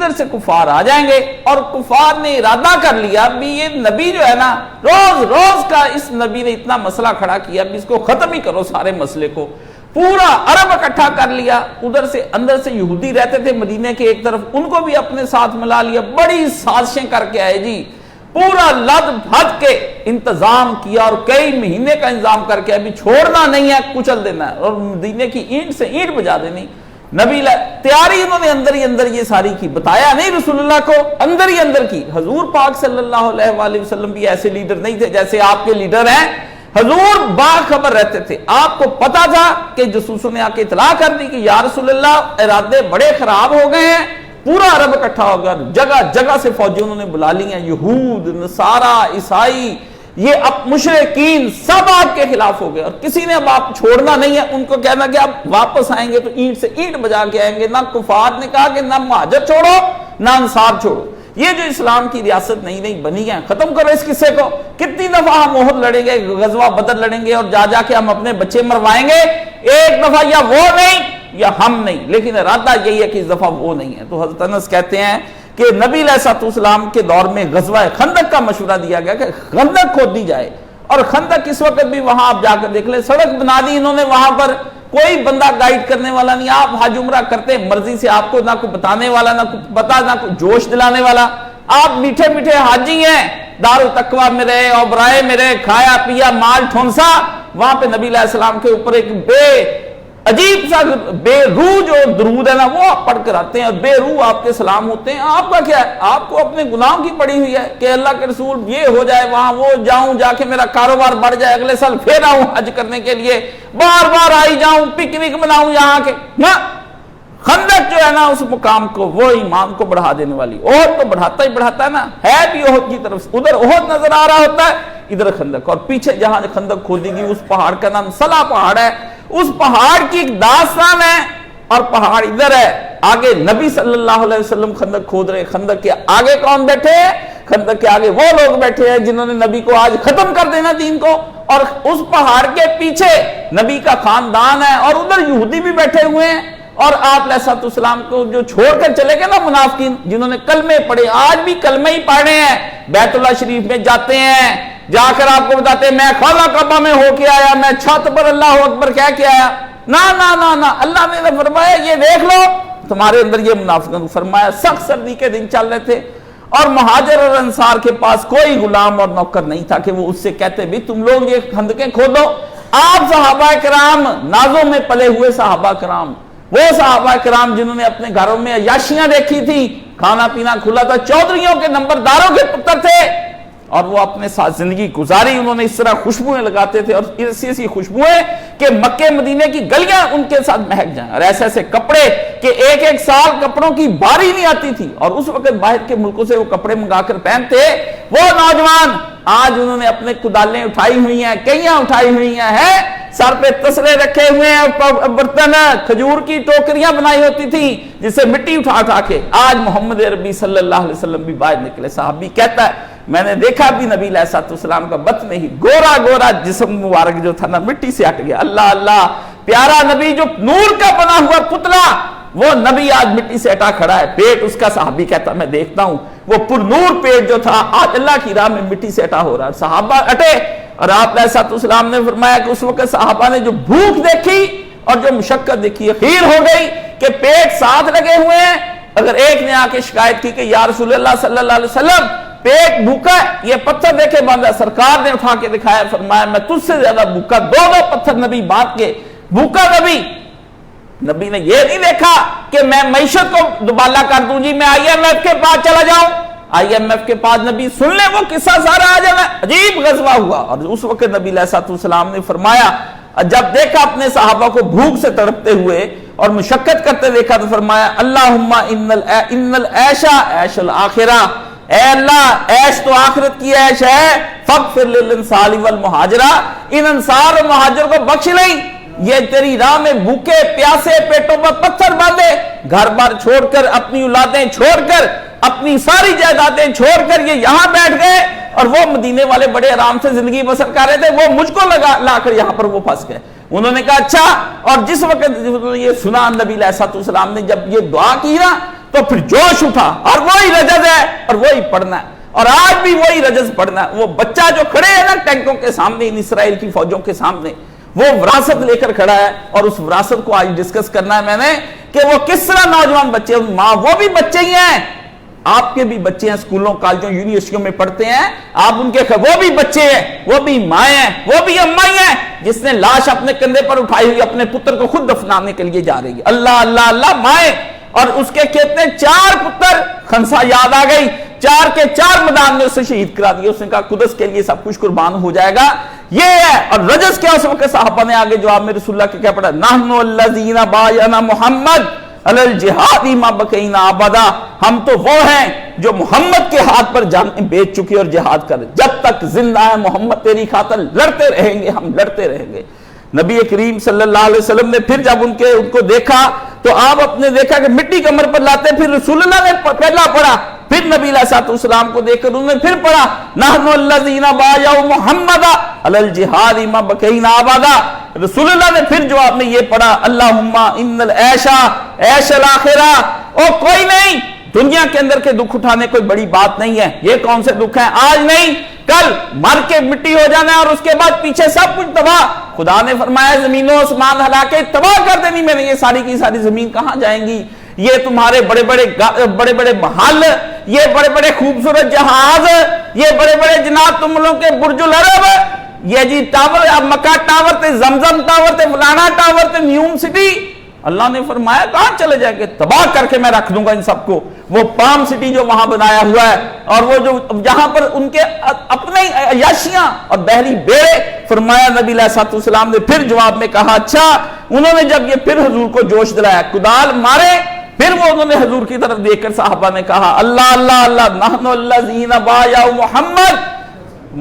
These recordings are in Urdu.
ادھر سے کفار آ جائیں گے، اور کفار نے ارادہ کر لیا بھی یہ نبی جو ہے نا روز روز کا اس نبی نے اتنا مسئلہ کھڑا کیا بھی اس کو ختم ہی کرو سارے مسئلے کو، پورا عرب اکٹھا کر لیا، ادھر سے اندر سے یہودی رہتے تھے مدینے کے ایک طرف ان کو بھی اپنے ساتھ ملا لیا، بڑی سازشیں کر کے آئے جی، پورا لد بھد کے انتظام کیا اور کئی مہینے کا انتظام کر کے ابھی چھوڑنا نہیں ہے، کچل دینا ہے اور مدینے کی اینٹ سے اینٹ بجا دینی۔ نبی تیاری انہوں نے اندر ہی اندر یہ ساری کی، بتایا نہیں رسول اللہ کو، اندر ہی اندر کی۔ حضور پاک صلی اللہ علیہ وآلہ وسلم بھی ایسے لیڈر نہیں تھے جیسے آپ کے لیڈر ہیں، حضور باخبر رہتے تھے، آپ کو پتا تھا کہ جاسوسوں نے آ کے اطلاع کر دی کہ یا رسول اللہ ارادے بڑے خراب ہو گئے ہیں، پورا عرب اکٹھا ہو گیا، جگہ جگہ سے فوجی انہوں نے بلا لی ہیں، یہود، نصارہ، عیسائی، یہ اب مشرکین سب آپ کے خلاف ہو گئے، اور کسی نے اب آپ چھوڑنا نہیں ہے، ان کو کہنا کہ اب واپس آئیں گے تو اینٹ سے اینٹ بجا کے آئیں گے، نہ کفار نے کہا کہ نہ مہاجر چھوڑو نہ انصار چھوڑو، یہ جو اسلام کی ریاست نئی نئی بنی ہے ختم کرو اس قصے کو۔ کتنی دفعہ ہم احد لڑیں گے، غزوہ بدر لڑیں گے اور جا جا کے ہم اپنے بچے مروائیں گے، ایک دفعہ یا وہ نہیں یا ہم نہیں، لیکن ارادہ یہی ہے کہ اس دفعہ وہ نہیں ہے۔ تو حضرت انس کہتے ہیں کہ نبی علیہ السلام کے دور میں غزوہ خندق کا مشورہ دیا گیا کہ خندق کھود دی جائے، اور خندق اس وقت بھی وہاں آپ جا کر دیکھ لیں، سڑک بنا دی انہوں نے، وہاں پر کوئی بندہ گائیڈ کرنے والا نہیں، آپ حج عمرہ کرتے مرضی سے، آپ کو نہ کوئی بتانے والا، نہ کوئی پتا، نہ کوئی جوش دلانے والا، آپ میٹھے میٹھے حاجی ہیں، دارالتقویٰ میں رہے، اوبرائے میں رہے، کھایا پیا مال ٹھونسا، وہاں پہ نبی علیہ السلام کے اوپر ایک عجیب سا بے روح جو درود ہے نا وہ آپ پڑھ کر آتے ہیں، اور بے روح آپ کے سلام ہوتے ہیں، آپ کا کیا ہے؟ آپ کو اپنے گناہوں کی پڑی ہوئی ہے کہ اللہ کے رسول یہ ہو جائے، وہاں وہ جاؤں، جا کے میرا کاروبار بڑھ جائے، اگلے سال پھر آؤں حج کرنے کے لیے، بار بار آئی جاؤں، پکنک مناؤں یہاں کے نا۔ خندق جو ہے نا اس مقام کو، وہ ایمان کو بڑھا دینے والی، احد تو بڑھاتا ہی بڑھاتا ہے نا، ہے بھی احد کی طرف سے، ادھر احد نظر آ رہا ہوتا ہے، ادھر خندق، اور پیچھے جہاں خندق کھودی گئی اس پہاڑ کا نام صلا پہاڑ ہے، اس پہاڑ کی ایک داستان ہے، اور پہاڑ ادھر ہے، آگے نبی صلی اللہ علیہ وسلم خندق کھود رہے، خندق کے آگے کون بیٹھے ہیں؟ خندق کے آگے وہ لوگ بیٹھے ہیں جنہوں نے نبی کو آج ختم کر دینا دین کو، اور اس پہاڑ کے پیچھے نبی کا خاندان ہے، اور ادھر یہودی بھی بیٹھے ہوئے ہیں، اور آپ علیہ السلام کو جو چھوڑ کر چلے گئے نا منافقین، جنہوں نے کلمے پڑھے، آج بھی کلمے ہی پڑھ رہے ہیں، بیت اللہ شریف میں جاتے ہیں، جا کر آپ کو بتاتے ہیں میں خانہ کعبہ میں ہو کے آیا، میں چھت پر اللہ اکبر کہہ کے آیا، نہ نہ نہ نہ، اللہ نے فرمایا یہ دیکھ لو تمہارے اندر یہ منافقت، فرمایا سخت سردی کے دن چل رہے تھے، اور مہاجر اور انصار کے پاس کوئی غلام اور نوکر نہیں تھا کہ وہ اس سے کہتے بھی تم لوگ یہ خندقیں کھودو۔ آپ صحابہ کرام، نازوں میں پلے ہوئے صحابہ کرام، وہ صحابہ کرام جنہوں نے اپنے گھروں میں عیاشیاں دیکھی تھی، کھانا پینا کھلا تھا، چودھریوں کے نمبرداروں کے پتر تھے، اور وہ اپنے ساتھ زندگی گزاری، انہوں نے اس طرح خوشبوئیں لگاتے تھے، اور ایسی خوشبوئیں کہ مکے مدینے کی گلیاں ان کے ساتھ مہک جائیں، اور ایسے ایسے کپڑے کہ ایک ایک سال کپڑوں کی باری نہیں آتی تھی، اور اس وقت باہر کے ملکوں سے وہ کپڑے منگا کر پہنتے وہ نوجوان، آج انہوں نے اپنے کدالیں اٹھائی ہوئی ہیں، کئیاں اٹھائی ہوئی ہیں، سر پہ تسلے رکھے ہوئے ہیں، برتن کھجور کی ٹوکریاں بنائی ہوتی تھی جس سے مٹی اٹھا اٹھا کے، آج محمد عربی صلی اللہ علیہ وسلم بھی باہر نکلے، صحابی کہتا ہے میں نے دیکھا بھی نبی علیہ السلام کا بطن ہی گورا گورا جسم مبارک جو تھا نا مٹی سے ہٹ گیا، اللہ اللہ، پیارا نبی جو نور کا بنا ہوا پتلا، وہ نبی آج مٹی سے ہٹا کھڑا ہے، پیٹ اس کا صحابی کہتا میں دیکھتا ہوں وہ پر نور پیٹ جو تھا آج اللہ کی راہ میں مٹی سے ہٹا ہو رہا ہے، صحابہ ہٹے، اور آپ علیہ السلام نے فرمایا کہ اس وقت صحابہ نے جو بھوک دیکھی اور جو مشقت دیکھی، یقین ہو گئی کہ پیٹ ساتھ لگے ہوئے ہیں، اگر ایک نے آ کے شکایت کی کہ یا رسول اللہ صلی اللہ علیہ وسلم پیٹ بھوکا ہے، یہ پتھر دیکھے باندھا، سرکار نے اٹھا کے دکھایا، فرمایا میں تجھ سے زیادہ بھوکا، دو پتھر نبی باندھ کے بھوکا نبی نے یہ نہیں دیکھا کہ میں معیشت کو دوبالا کر دوں، جی میں آئی ایم ایف کے پاس چلا جاؤں، آئی ایم ایف کے پاس نبی سن لیں وہ قصہ سارا آ جانا، عجیب غزوہ ہوا، اور اس وقت نبی علیہ السلام نے فرمایا، جب دیکھا اپنے صحابہ کو بھوک سے تڑپتے ہوئے اور مشقت کرتے دیکھا تو فرمایا اللہم ان العیش عیش الآخرہ، اے اللہ عیش تو آخرت کی عیش ہے، فاغفر للانصار والمہاجرہ، ان انصار اور مہاجر کو بخش لیں، یہ تیری راہ میں بھوکے پیاسے پیٹوں پر پتھر باندھے، گھر بار چھوڑ کر، اپنی اولادیں چھوڑ کر، اپنی ساری جائیدادیں چھوڑ کر یہ یہاں بیٹھ گئے، اور وہ مدینے والے بڑے آرام سے زندگی بسر کر رہے تھے، وہ مجھ کو لا کر یہاں پر وہ پھنس گئے۔ انہوں نے کہا اچھا، اور جس وقت یہ سنا نبی علیہ السلام نے جب یہ دعا کی نا تو پھر جوش اٹھا اور وہی رجز ہے اور وہی پڑھنا ہے، اور آج بھی وہی رجز پڑھنا ہے۔ وہ بچہ جو کھڑے ہیں نا ٹینکوں کے سامنے، ان اسرائیل کی فوجوں کے سامنے، وہ وراثت لے کر کھڑا ہے، اور اس وراثت کو آج ڈسکس کرنا ہے میں نے کہ وہ کس طرح نوجوان بچے، ماں وہ بھی بچے ہی ہیں، آپ کے بھی بچے ہیں، اسکولوں کالجوں یونیورسٹیوں میں پڑھتے ہیں آپ، ان کے وہ بھی بچے ہیں، وہ بھی مائیں ہیں، وہ بھی امائی ہیں، جس نے لاش اپنے کندھے پر اٹھائی ہوئی اپنے پتر کو خود دفنانے کے لیے جا رہی ہے۔ اللہ اللہ اللہ مائیں، اور اس کے کتنے 4 پتر، خنسا یاد آ گئی، 4 کے 4 میدان میں اسے شہید کرا دیا، اس نے کہا قدس کے لیے سب کچھ قربان ہو جائے گا، یہ ہے۔ اور رجز کیا اس وقت صحابہ نے آگے جواب میں رسول اللہ کے کیا پڑھا، نحن الذین بایعنا محمد علی الجہاد ما بقینا ابدا، ہم تو وہ ہیں جو محمد کے ہاتھ پر جان بیچ چکے اور جہاد کر، جب تک زندہ ہے محمد تیری خاطر لڑتے رہیں گے، ہم لڑتے رہیں گے۔ نبی کریم صلی اللہ علیہ وسلم نے پھر جب ان کو دیکھا تو آپ اپنے دیکھا کہ مٹی کمر پر لاتے، پھر رسول اللہ نے پہلا پڑھا، پھر نبی علیہ السلام کو دیکھ کر انہوں نے پھر پڑھا نحن الذین بایعوا محمد علی الجہاد ما بقینا ابدا۔ رسول اللہ نے پھر جواب میں یہ پڑھا اللہم ان العیش عیش الاخرہ، او کوئی نہیں، دنیا کے اندر کے دکھ اٹھانے کوئی بڑی بات نہیں ہے، یہ کون سے دکھ ہیں، آج نہیں کل مر کے مٹی ہو جانا ہے، اور اس کے بعد پیچھے سب کچھ تباہ۔ خدا نے فرمایا زمین و آسمان ہلا کے تباہ کر دینی میں نے، یہ ساری کی ساری زمین کہاں جائیں گی، یہ تمہارے بڑے بڑے محل، یہ بڑے بڑے خوبصورت جہاز، یہ بڑے بڑے جناب تم لوگوں کے برج العرب، یہ جی ٹاور، مکہ ٹاور تے، زمزم ٹاور تے، فلانا ٹاور تے، نیوم سٹی، اللہ نے فرمایا کہاں چلے جائیں گے، تباہ کر کے میں رکھ دوں گا ان سب کو۔ وہ پام سٹی جو وہاں بنایا ہوا ہے، اور وہ جو جہاں پر ان کے اپنے عیاشیاں اور بحری بیڑے، فرمایا نبی علیہ السلام نے پھر جواب میں کہا اچھا، انہوں نے جب یہ پھر حضور کو جوش دلایا، کدال مارے، پھر وہ انہوں نے حضور کی طرف دیکھ کر صحابہ نے کہا اللہ اللہ اللہ نحن الذین بایعوا محمد،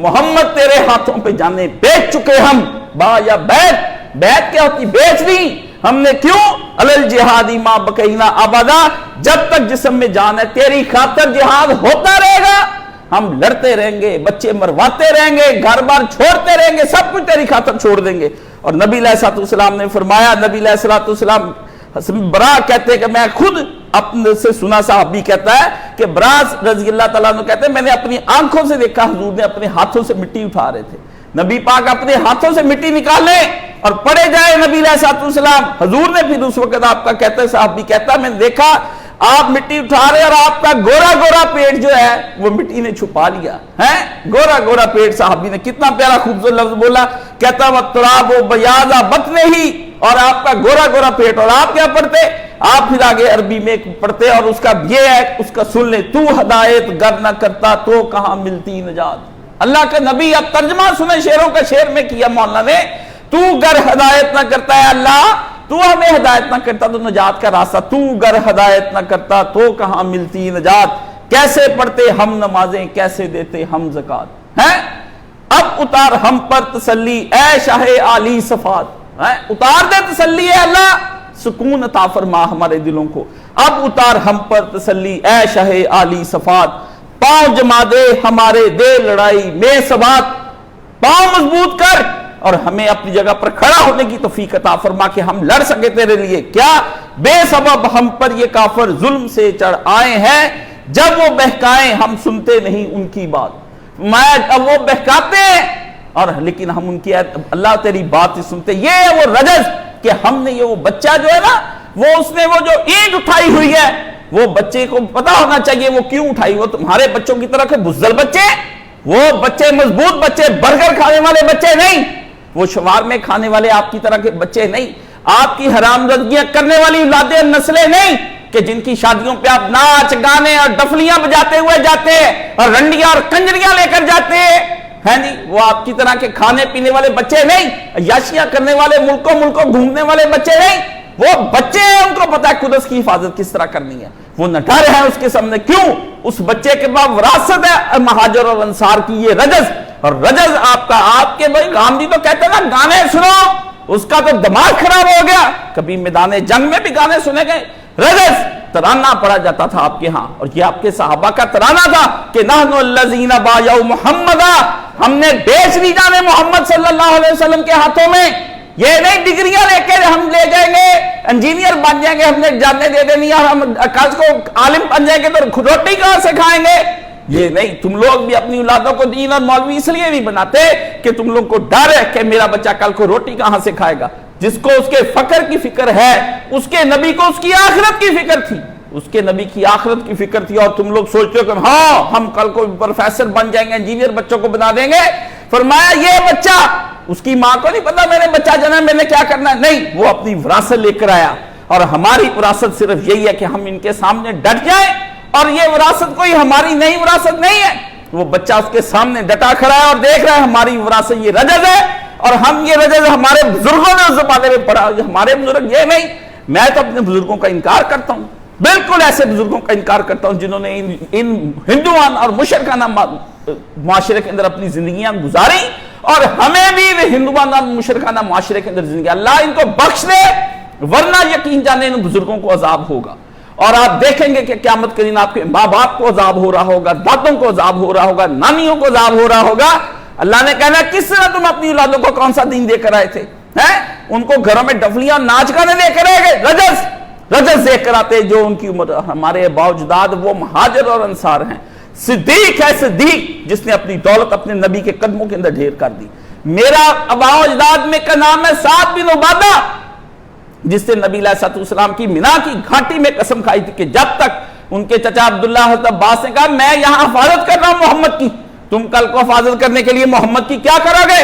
محمد تیرے ہاتھوں پہ جانے بیچ چکے ہم، بایا بیعت کیا ہوتی، بیچ نہیں ہم نے، کیوں، علی الجہاد ما بقینا ابدا، جب تک جسم میں جان ہے تیری خاطر جہاد ہوتا رہے گا، ہم لڑتے رہیں گے، بچے مرواتے رہیں گے، گھر بار چھوڑتے رہیں گے، سب کچھ تیری خاطر چھوڑ دیں گے۔ اور نبی علیہ السلام نے فرمایا، نبی علیہ السلام برا کہتے ہیں کہ میں خود اپنے سے سنا، صحابی کہتا ہے کہ براز رضی اللہ تعالیٰ عنہ کہتے ہیں میں نے اپنی آنکھوں سے دیکھا حضور نے اپنے ہاتھوں سے مٹی اٹھا رہے تھے، نبی پاک اپنے ہاتھوں سے مٹی نکالے اور پڑے جائے نبی علیہ السلام، حضور نے پھر اس وقت آپ کا کہتا ہے، صحابی کہتا ہے میں نے دیکھا آپ مٹی اٹھا رہے اور آپ کا گورا گورا پیٹ جو ہے وہ مٹی نے چھپا لیا ہے، گورا گورا پیٹ، صحابی نے کتنا پیارا خوبصورت لفظ بولا، کہتا وَالتُّرَابُ بَيَاضَ بَطْنِهِ، اور آپ کا گورا گورا پیٹ، اور آپ کیا پڑھتے، آپ پھر آگے عربی میں پڑھتے، اور اس کا یہ ہے، اس کا سن لیں، تو ہدایت گر نہ کرتا تو کہاں ملتی نجات۔ اللہ کا نبی، اب ترجمہ سنیں شعروں کا، شعر میں کیا مولانا نے، تو گر ہدایت نہ کرتا ہے اللہ، تو ہمیں ہدایت نہ کرتا تو نجات کا راستہ، تو گر ہدایت نہ کرتا تو کہاں ملتی نجات، کیسے پڑھتے ہم نمازیں، کیسے دیتے ہم زکات، ہیں اب اتار ہم پر تسلی اے شاہ عالی صفات، اتار دے تسلی ہے اللہ، سکون عطا فرما ہمارے دلوں کو، اب اتار ہم پر تسلی اے شاہ عالی صفات، پاؤں جما دے ہمارے، دے لڑائی میں ثبات، پاؤں مضبوط کر اور ہمیں اپنی جگہ پر کھڑا ہونے کی توفیق عطا فرما کہ ہم لڑ سکے تیرے لیے، کیا بے سبب ہم پر یہ کافر ظلم سے چڑھ آئے ہیں، جب وہ بہکائیں ہم سنتے نہیں ان کی بات، اب وہ بہکاتے ہیں اور لیکن ہم ان کی اللہ تیری بات ہی سنتے، یہ ہے وہ رجز کہ ہم نے یہ وہ بچہ جو ہے نا، وہ اس نے وہ جو اینٹ اٹھائی ہوئی ہے، وہ بچے کو پتا ہونا چاہیے وہ کیوں اٹھائی، وہ تمہارے بچوں کی طرح کے بزدل بچے، وہ بچے مضبوط بچے، برگر کھانے والے بچے نہیں، وہ شوارمے کھانے والے آپ کی طرح کے بچے نہیں، آپ کی حرام زدگیاں کرنے والی اولادیں نسلیں نہیں کہ جن کی شادیوں پہ آپ ناچ گانے اور ڈفلیاں بجاتے ہوئے جاتے ہیں اور رنڈیاں اور کنجریاں لے کر جاتے ہیں جی، وہ آپ کی طرح کے کھانے پینے والے بچے نہیں، عیاشیاں کرنے والے ملکوں گھومنے والے بچے نہیں، وہ بچے ہیں، ان کو پتا ہے قدس کی حفاظت کس طرح کرنی ہے، وہ نہ ڈر ہے اس کے سامنے، کیوں، اس بچے کے بعد وراثت ہے مہاجر اور انصار کی یہ رجز، اور رجز آپ کے بھائی غامدی تو کہتے ہیں نا گانے سنو، اس کا تو دماغ خراب ہو گیا، کبھی میدان جنگ میں بھی گانے سنے گئے، رجز ترانہ پڑھا جاتا تھا آپ کے ہاں، اور یہ آپ کے صحابہ کا ترانہ تھا کہ نحن الذین بایعوا محمدا، ہم نے بیچ دی جانے محمد صلی اللہ علیہ وسلم کے ہاتھوں میں، یہ نہیں ڈگریاں لے کے ہم لے جائیں گے انجینئر بن جائیں گے، ہم نے جاننے دے دینی اور ہم کل کو عالم بن جائیں گے تو روٹی کہاں سے کھائیں گے. یہ نہیں، تم لوگ بھی اپنی اولادوں کو دین اور مولوی اس لیے نہیں بناتے کہ تم لوگ کو ڈر ہے کہ میرا بچہ کل کو روٹی کہاں سے کھائے گا. جس کو اس کے فقر کی فکر ہے، اس کے نبی کو اس کی آخرت کی فکر تھی، اس کے نبی کی آخرت کی فکر تھی. اور تم لوگ سوچتے ہو کہ ہاں ہم کل کو پروفیسر بن جائیں گے، انجینئر بچوں کو بنا دیں گے. فرمایا یہ بچہ، اس کی ماں کو نہیں پتا میں نے بچہ جانا میں نے کیا کرنا ہے، نہیں، وہ اپنی وراثت لے کر آیا. اور ہماری وراثت صرف یہی ہے کہ ہم ان کے سامنے ڈٹ جائیں. اور یہ وراثت کوئی ہماری نئی وراثت نہیں ہے، وہ بچہ اس کے سامنے ڈٹا کھڑا ہے اور دیکھ رہا ہے ہماری وراثت یہ رجز ہے، اور ہم یہ رجز ہمارے بزرگوں نے اس زمانے میں پڑھا. ہمارے بزرگ یہ نہیں. میں تو اپنے بزرگوں کا انکار کرتا ہوں، بالکل ایسے بزرگوں کا انکار کرتا ہوں جنہوں نے ان ہندوان اور مشرکانہ معاشرے کے اندر اپنی زندگیاں گزاری، اور ہمیں بھی ہندوان اور مشرکانہ معاشرے کے اندر زندگی، اللہ ان کو بخش دے، ورنہ یقین جانے ان بزرگوں کو عذاب ہوگا. اور آپ دیکھیں گے کہ قیامت کے دن آپ کے ماں باپ کو عذاب ہو رہا ہوگا، دادوں کو عذاب ہو رہا ہوگا، نانیوں کو عذاب ہو رہا ہوگا. اللہ نے کہنا کس طرح تم اپنی اولادوں کو کون سا دین دے کر آئے تھے؟ ان کو گھروں میں ڈفلیاں اور ناچ گانے دے کر آئے گئے، رجز دے کر آتے جو ان کی عمر. ہمارے ابا و اجداد وہ مہاجر اور انصار ہیں. صدیق ہے صدیق جس نے اپنی دولت اپنے نبی کے قدموں کے اندر ڈھیر کر دی. میرا ابا و اجداد میں کا نام ہے سعد بن عبادہ، جس سے نبی علیہ السلام کی مینا کی گھاٹی میں قسم کھائی تھی کہ جب تک ان کے چچا عبداللہ حضرت عباس نے کہا میں یہاں حفاظت کر رہا ہوں محمد کی، تم کل کو حفاظت کرنے کے لیے محمد کی کیا کرو گے؟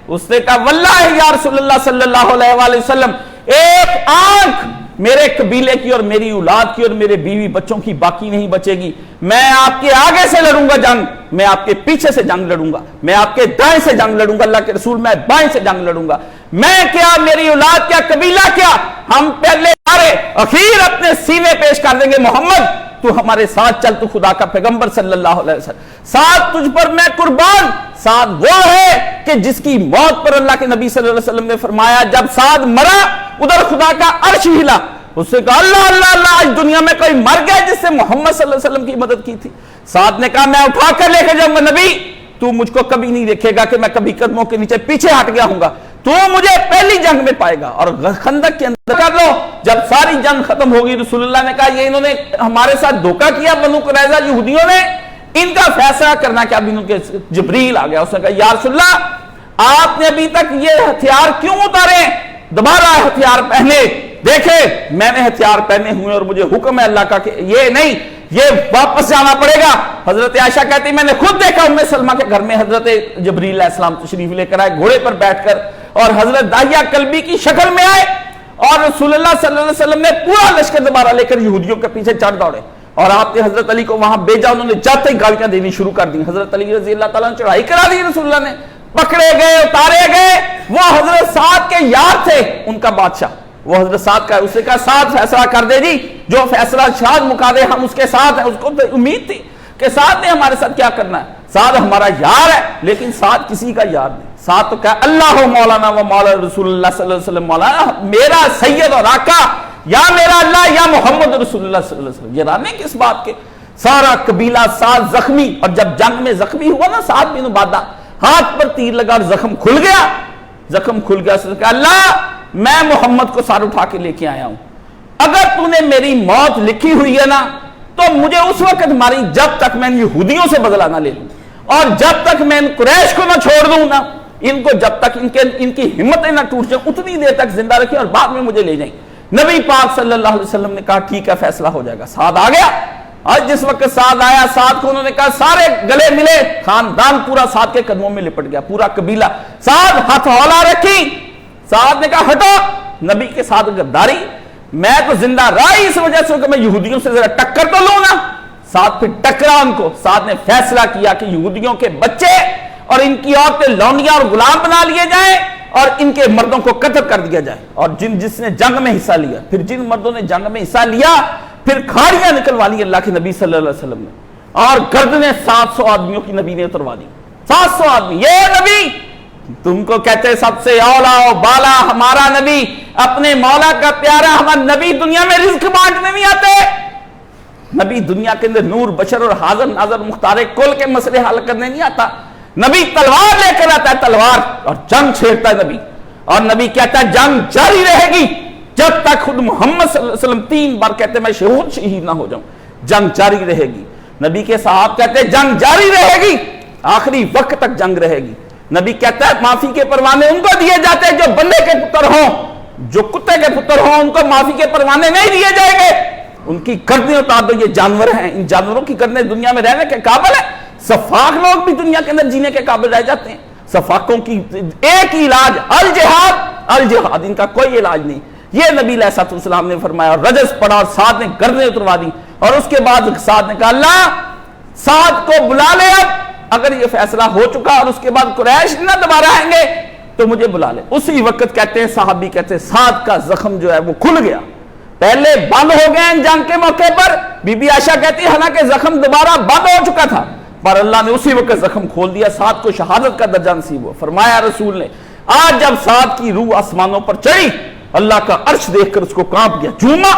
اس نے کہا واللہ یا رسول اللہ صلی اللہ علیہ وآلہ وسلم، ایک آنکھ میرے قبیلے کی اور میری اولاد کی اور میرے بیوی بچوں کی باقی نہیں بچے گی. میں آپ کے آگے سے لڑوں گا جنگ، میں آپ کے پیچھے سے جنگ لڑوں گا، میں آپ کے دائیں سے جنگ لڑوں گا، اللہ کے رسول میں بائیں سے جنگ لڑوں گا. میں کیا، میری اولاد کیا، قبیلہ کیا، ہم پہلے سارے اخیر اپنے سینے پیش کر دیں گے. محمد تو ہمارے ساتھ چل، تو خدا کا پیغمبر صلی اللہ علیہ وسلم، ساتھ تجھ پر میں قربان. سعد وہ ہے کہ جس کی موت پر اللہ کے نبی صلی اللہ علیہ وسلم نے فرمایا جب سعد مرا ادھر خدا کا عرش ہلا. اس نے کہا اللہ اللہ اللہ، آج دنیا میں کوئی مر گیا جس سے محمد صلی اللہ علیہ وسلم کی مدد کی تھی. سعد نے کہا میں اٹھا کر لے کے جاؤں گا نبی، تو مجھ کو کبھی نہیں دیکھے گا کہ میں کبھی قدموں کے نیچے پیچھے ہٹ گیا ہوں گا، تو مجھے پہلی جنگ میں پائے گا. اور خندق کے اندر کر لو، جب ساری جنگ ختم ہوگی رسول اللہ نے کہا یہ انہوں نے ہمارے ساتھ دھوکہ کیا، بنو قریظہ یہودیوں نے، ان کا فیصلہ کرنا کیا. جبریل آ گیا، اس نے کہا یا رسول اللہ آپ نے ابھی تک یہ ہتھیار کیوں اتارے؟ دوبارہ ہتھیار پہنے. دیکھے میں نے ہتھیار پہنے ہوئے اور مجھے حکم ہے اللہ کا کہ یہ نہیں، یہ واپس جانا پڑے گا. حضرت عائشہ کہتی میں نے خود دیکھا ام سلمہ کے گھر میں حضرت جبریل علیہ السلام تشریف لے کر آئے گھوڑے پر بیٹھ کر، اور حضرت داہیہ کلبی کی شکل میں آئے، اور رسول اللہ صلی اللہ علیہ وسلم نے پورا لشکر دوبارہ لے کر یہودیوں کے پیچھے چڑھ دوڑے. اور آپ نے حضرت علی کو وہاں بھیجا، انہوں نے جاتے ہی گالیاں دینی شروع کر دی. حضرت علی رضی اللہ تعالیٰ نے چڑھائی کرا دی، رسول اللہ نے پکڑے گئے، اتارے گئے. وہ حضرت سعد کے یار تھے، ان کا بادشاہ وہ حضرت سعد کا ہے. اس نے کہا سعد فیصلہ کر دے جی، جو فیصلہ سعد مکا دے ہم اس کے ساتھ ہیں. اس کو امید تھی کہ سعد نے ہمارے ساتھ کیا کرنا ہے. سعد ہمارا یار ہے، لیکن سعد کسی کا یار نہیں. سعد تو کہا اللہ مولانا و مولا رسول اللہ صلی اللہ علیہ وسلم، مولانا میرا سید اور آقا یا میرا اللہ یا محمد رسول اللہ صلی اللہ علیہ وسلم. یہ رانے کس بات کے؟ سارا قبیلہ سعد زخمی، اور جب جنگ میں زخمی ہوا نا سعد بن عبادہ، ہاتھ پر تیر لگا اور زخم کھل گیا. زخم کھل گیا، اس نے کہا اللہ میں محمد کو سار اٹھا کے لے کے آیا ہوں، اگر تو نے میری موت لکھی ہوئی ہے نا تو مجھے اس وقت ماری جب تک میں ان یہودیوں سے بدلہ نہ لے لوں، اور جب تک میں ان قریش کو نہ چھوڑ دوں نا، ان کو جب تک ان کی ہمتیں نہ ٹوٹ جائیں اتنی دیر تک زندہ رکھیں اور بعد میں مجھے لے جائیں. نبی پاک صلی اللہ علیہ وسلم نے کہا ٹھیک ہے فیصلہ ہو جائے گا. سعد آ گیا، اور جس وقت سعد آیا سعد کو انہوں نے کہا سارے گلے ملے، خاندان پورا سعد کے قدموں میں لپٹ گیا، پورا قبیلہ. سعد ہاتھ ہولا رکھی. سعد نے کہا ہٹو، نبی کے ساتھ غداری، میں تو زندہ رہا اس وجہ سے کہ میں یہودیوں سے ذرا ٹکر تو لوں نا. سعد پھر ٹکرا ان کو. سعد نے فیصلہ کیا کہ یہودیوں کے بچے اور ان کی عورتیں لونڈیاں اور غلام بنا لیے جائیں اور ان کے مردوں کو قتل کر دیا جائے. اور جس نے جنگ میں حصہ لیا، پھر جن مردوں نے جنگ میں حصہ لیا پھر کھاڑیاں نکلوا لی اللہ کے نبی صلی اللہ علیہ وسلم نے، اور گردنیں 700 آدمیوں کی نبی نے اتروا دی. 700 آدمی. یہ نبی تم کو کہتے سب سے اولا و بالا ہمارا نبی، اپنے مولا کا پیارا. ہمارا نبی دنیا میں رزق بانٹنے نہیں آتے. نبی دنیا کے اندر نور بشر اور حاضر ناظر مختار کل کے مسئلے حل کرنے نہیں آتا. نبی تلوار لے کر آتا ہے، تلوار، اور جنگ چھیڑتا ہے نبی. اور نبی کہتا ہے جنگ جاری رہے گی جب تک خود محمد صلی اللہ علیہ وسلم 3 بار کہتے ہیں میں شہید نہ ہو جاؤں. جنگ جاری رہے گی. نبی کے صحابہ کہتے ہیں جنگ جاری رہے گی, آخری وقت تک جنگ رہے گی. نبی کہتا ہے معافی کے پروانے ان کو دیے جاتے ہیں جو بندے کے پتر ہوں, جو کتے کے پتر ہوں ان کو معافی کے پروانے نہیں دیے جائیں گے. ان کی گردنیں اتار دو, یہ جانور ہیں, ان جانوروں کی گردنیں دنیا میں رہنے کے قابل ہیں. سفاک لوگ بھی دنیا کے اندر جینے کے قابل رہ جاتے ہیں. سفاکوں کی ایک ہی علاج الجہاد, ان کا کوئی علاج نہیں. یہ نبی علیہ السلام نے فرمایا, اور رجز پڑا اور سعد نے گردنیں اتروا دی. اور اس کے بعد سعد نے کہا اللہ سعد کو بلا لے, اب اگر یہ فیصلہ ہو چکا اور اس کے بعد قریش نہ دوبارہ آئیں گے تو مجھے بلا لے. اسی وقت کہتے ہیں صحابی کہتے ہیں سعد کا زخم جو ہے وہ کھل گیا. پہلے بند ہو گئے ان جنگ کے موقع پر, بی بی عائشہ کہتی ہے حالانکہ زخم دوبارہ بند ہو چکا تھا, پر اللہ نے اسی وقت زخم کھول دیا. سعد کو شہادت کا درجہ نصیب ہوا. فرمایا رسول نے آج جب سعد کی روح آسمانوں پر چڑھی, اللہ کا عرش دیکھ کر اس کو کانپ گیا, جھوما,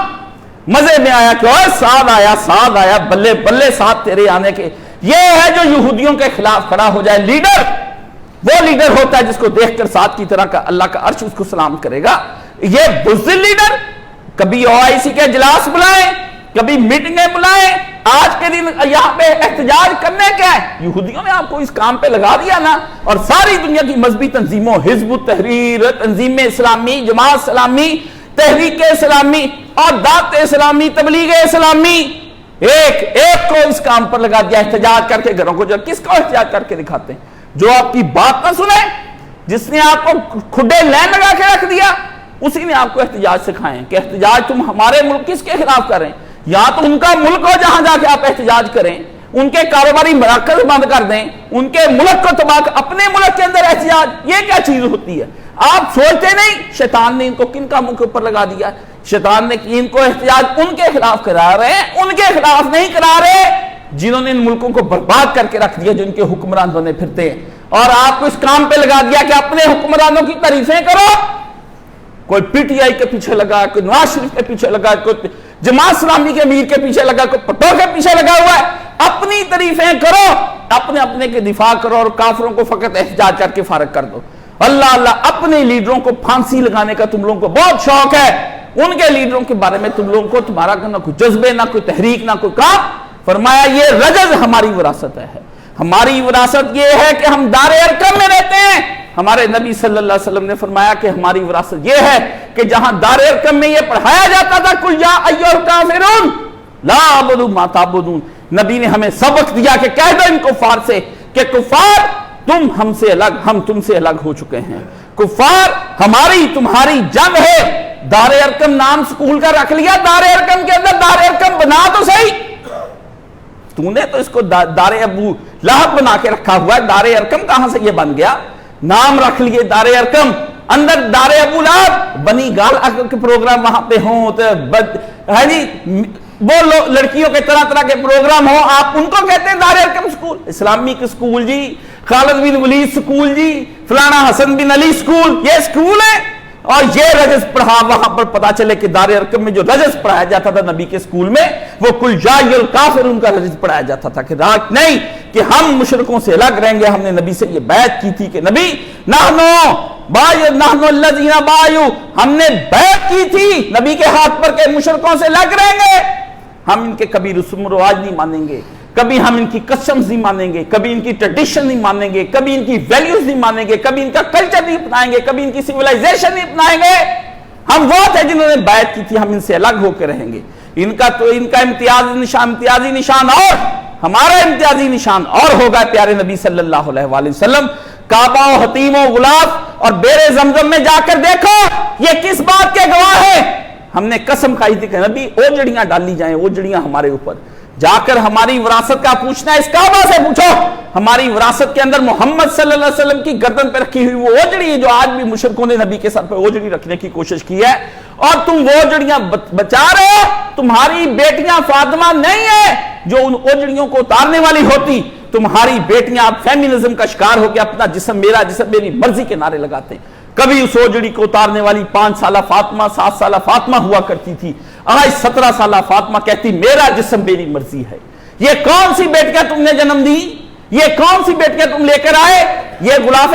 مزے میں آیا کہ اوہ سعد آیا, بلے بلے سعد تیرے آنے کے. یہ ہے جو یہودیوں کے خلاف کھڑا ہو جائے لیڈر, وہ لیڈر ہوتا ہے جس کو دیکھ کر سعد کی طرح کا اللہ کا عرش اس کو سلام کرے گا. یہ بزدل لیڈر کبھی OIC کے اجلاس بلائیں, کبھی میٹنگیں بلائیں, آج کے دن یہاں پہ احتجاج کرنے کیا ہے؟ یہودیوں نے آپ کو اس کام پہ لگا دیا نا. اور ساری دنیا کی مذہبی تنظیموں, حزب التحریر, تنظیم اسلامی, جماعت اسلامی, تحریک اسلامی اور دعوت اسلامی, تبلیغ اسلامی, ایک کو اس کام پر لگا دیا احتجاج کر کے گھروں کو. جو کس کو احتجاج کر کے دکھاتے ہیں؟ جو آپ کی بات نہ سنے, جس نے آپ کو کھڈے لین لگا کے رکھ دیا, اسی نے آپ کو احتجاج سکھائے کہ احتجاج تم ہمارے ملک کس کے خلاف کر رہے ہیں. یا تو ان کا ملک ہو جہاں جا کے آپ احتجاج کریں, ان کے کاروباری مراکز بند کر دیں, ان کے ملک کو تباہ کر, اپنے ملک کے اندر احتجاج, یہ کیا چیز ہوتی ہے؟ آپ سوچتے نہیں شیطان نے ان کو کن کاموں کے اوپر لگا دیا؟ شیطان نے ان کو احتجاج ان کے خلاف کرا رہے ہیں, ان کے خلاف نہیں کرا رہے جنہوں نے ان ملکوں کو برباد کر کے رکھ دیا, جو ان کے حکمران بنے پھرتے ہیں. اور آپ کو اس کام پہ لگا دیا کہ اپنے حکمرانوں کی تعریفیں کرو. کوئی PTI کے پیچھے لگا, کوئی نواز شریف کے پیچھے لگا, کوئی جماعت اسلامی کے امیر کے پیچھے لگا, کوئی پٹو کے پیچھے لگا ہوا ہے. اپنی تعریفیں کرو, اپنے کے دفاع کرو, اور کافروں کو فقط احتجاج کر کے فارغ کر دو. اللہ اپنے لیڈروں کو پھانسی لگانے کا تم لوگوں کو بہت شوق ہے. ان کے لیڈروں کے بارے میں تم لوگوں کو تمہارا نہ کوئی جذبے, نہ کوئی تحریک, نہ کوئی کام. فرمایا یہ رجز ہماری وراثت ہے. ہماری وراثت یہ ہے کہ ہم دار ارقم میں رہتے ہیں. ہمارے نبی صلی اللہ علیہ وسلم نے فرمایا کہ ہماری وراثت یہ ہے کہ جہاں دار ارقم میں یہ پڑھایا جاتا تھا قل یا ایھا الکافرون لا اعبد ما تعبدون, نبی نے ہمیں سبق دیا کہ کہہ دو ان کفار سے کہ کفار تم ہم سے الگ, ہم تم سے الگ ہو چکے ہیں. کفار ہماری تمہاری جنگ ہے. دار ارقم نام سکول کا رکھ لیا, دار ارقم کے اندر دار ارقم بنا تو صحیح. تو نے تو اس کو دار ابو لہب بنا کے رکھا ہوا ہے. دار ارقم کہاں سے یہ بن گیا؟ نام رکھ لیے دار ارقم, اندر دار ابو لہب. بنی گال اگر کے پروگرام وہاں پہ ہوں تو وہ لڑکیوں کے طرح کے پروگرام ہوں, آپ ان کو کہتے ہیں دار ارقم سکول. اسلامک سکول جی, خالد بن ولید سکول جی, فلانا حسن بن علی سکول, یہ سکول ہے. اور یہ رجز پڑھا, وہاں پر پتا چلے کہ دار ارقم میں جو رجز پڑھایا جاتا تھا نبی کے سکول میں, وہ قل یا ایھا الکافرون کا رجز پڑھایا جاتا تھا کہ راک نہیں کہ ہم مشرکوں سے الگ رہیں گے. ہم نے نبی سے یہ بیعت کی تھی کہ نبی نحنو الذین بایعوا, ہم نے بیعت کی تھی نبی کے ہاتھ پر کہ مشرکوں سے الگ رہیں گے. ہم ان کے کبھی رسم و رواج نہیں مانیں گے, کبھی ہم ان کی کسٹمز نہیں مانیں گے, کبھی ان کی ٹریڈیشن نہیں مانیں گے, کبھی ان کی ویلیوز نہیں مانیں گے, کبھی ان کا کلچر نہیں اپنائیں گے, کبھی ان کی سیولائزیشن نہیں اپنائیں گے. ہم وہ تھے جنہوں نے بیعت کی تھی, ہم ان سے الگ ہو کے رہیں گے. ان کا امتیازی نشان اور ہمارا امتیازی نشان اور ہوگا. پیارے نبی صلی اللہ علیہ وآلہ وسلم کعبہ و حتیم و غلاف اور بیر زمزم میں جا کر دیکھو یہ کس بات کے گواہ ہیں. ہم نے قسم کھائی تھی کہ نبی اوجڑیاں ڈالی جائیں, اوجڑیاں ہمارے اوپر. جا کر ہماری وراثت کا پوچھنا ہے, اس کعبہ سے پوچھو. ہماری وراثت کے اندر محمد صلی اللہ علیہ وسلم کی گردن پہ رکھی ہوئی وہ اوجڑی ہے جو آج بھی مشرکوں نے نبی کے سر پہ اوجڑی رکھنے کی کوشش کی ہے, اور تم وہ اوجڑیاں بچا رہے ہو. تمہاری بیٹیاں فاطمہ نہیں ہے جو ان اوجڑیوں کو اتارنے والی ہوتی. تمہاری بیٹیاں آپ فیمینزم کا شکار ہو کے اپنا جسم میرا جسم میری مرضی کے نعرے لگاتے ہیں. کبھی اس اوجڑی کو اتارنے والی 5 سالہ فاطمہ 7 سالہ فاطمہ ہوا کرتی تھی, آج 17 سالہ فاطمہ کہتی میرا جسم میری مرضی ہے. یہ کون سی بیٹیاں تم نے جنم دی؟ یہ کون سی بیٹیاں تم لے کر آئے؟ یہ غلاف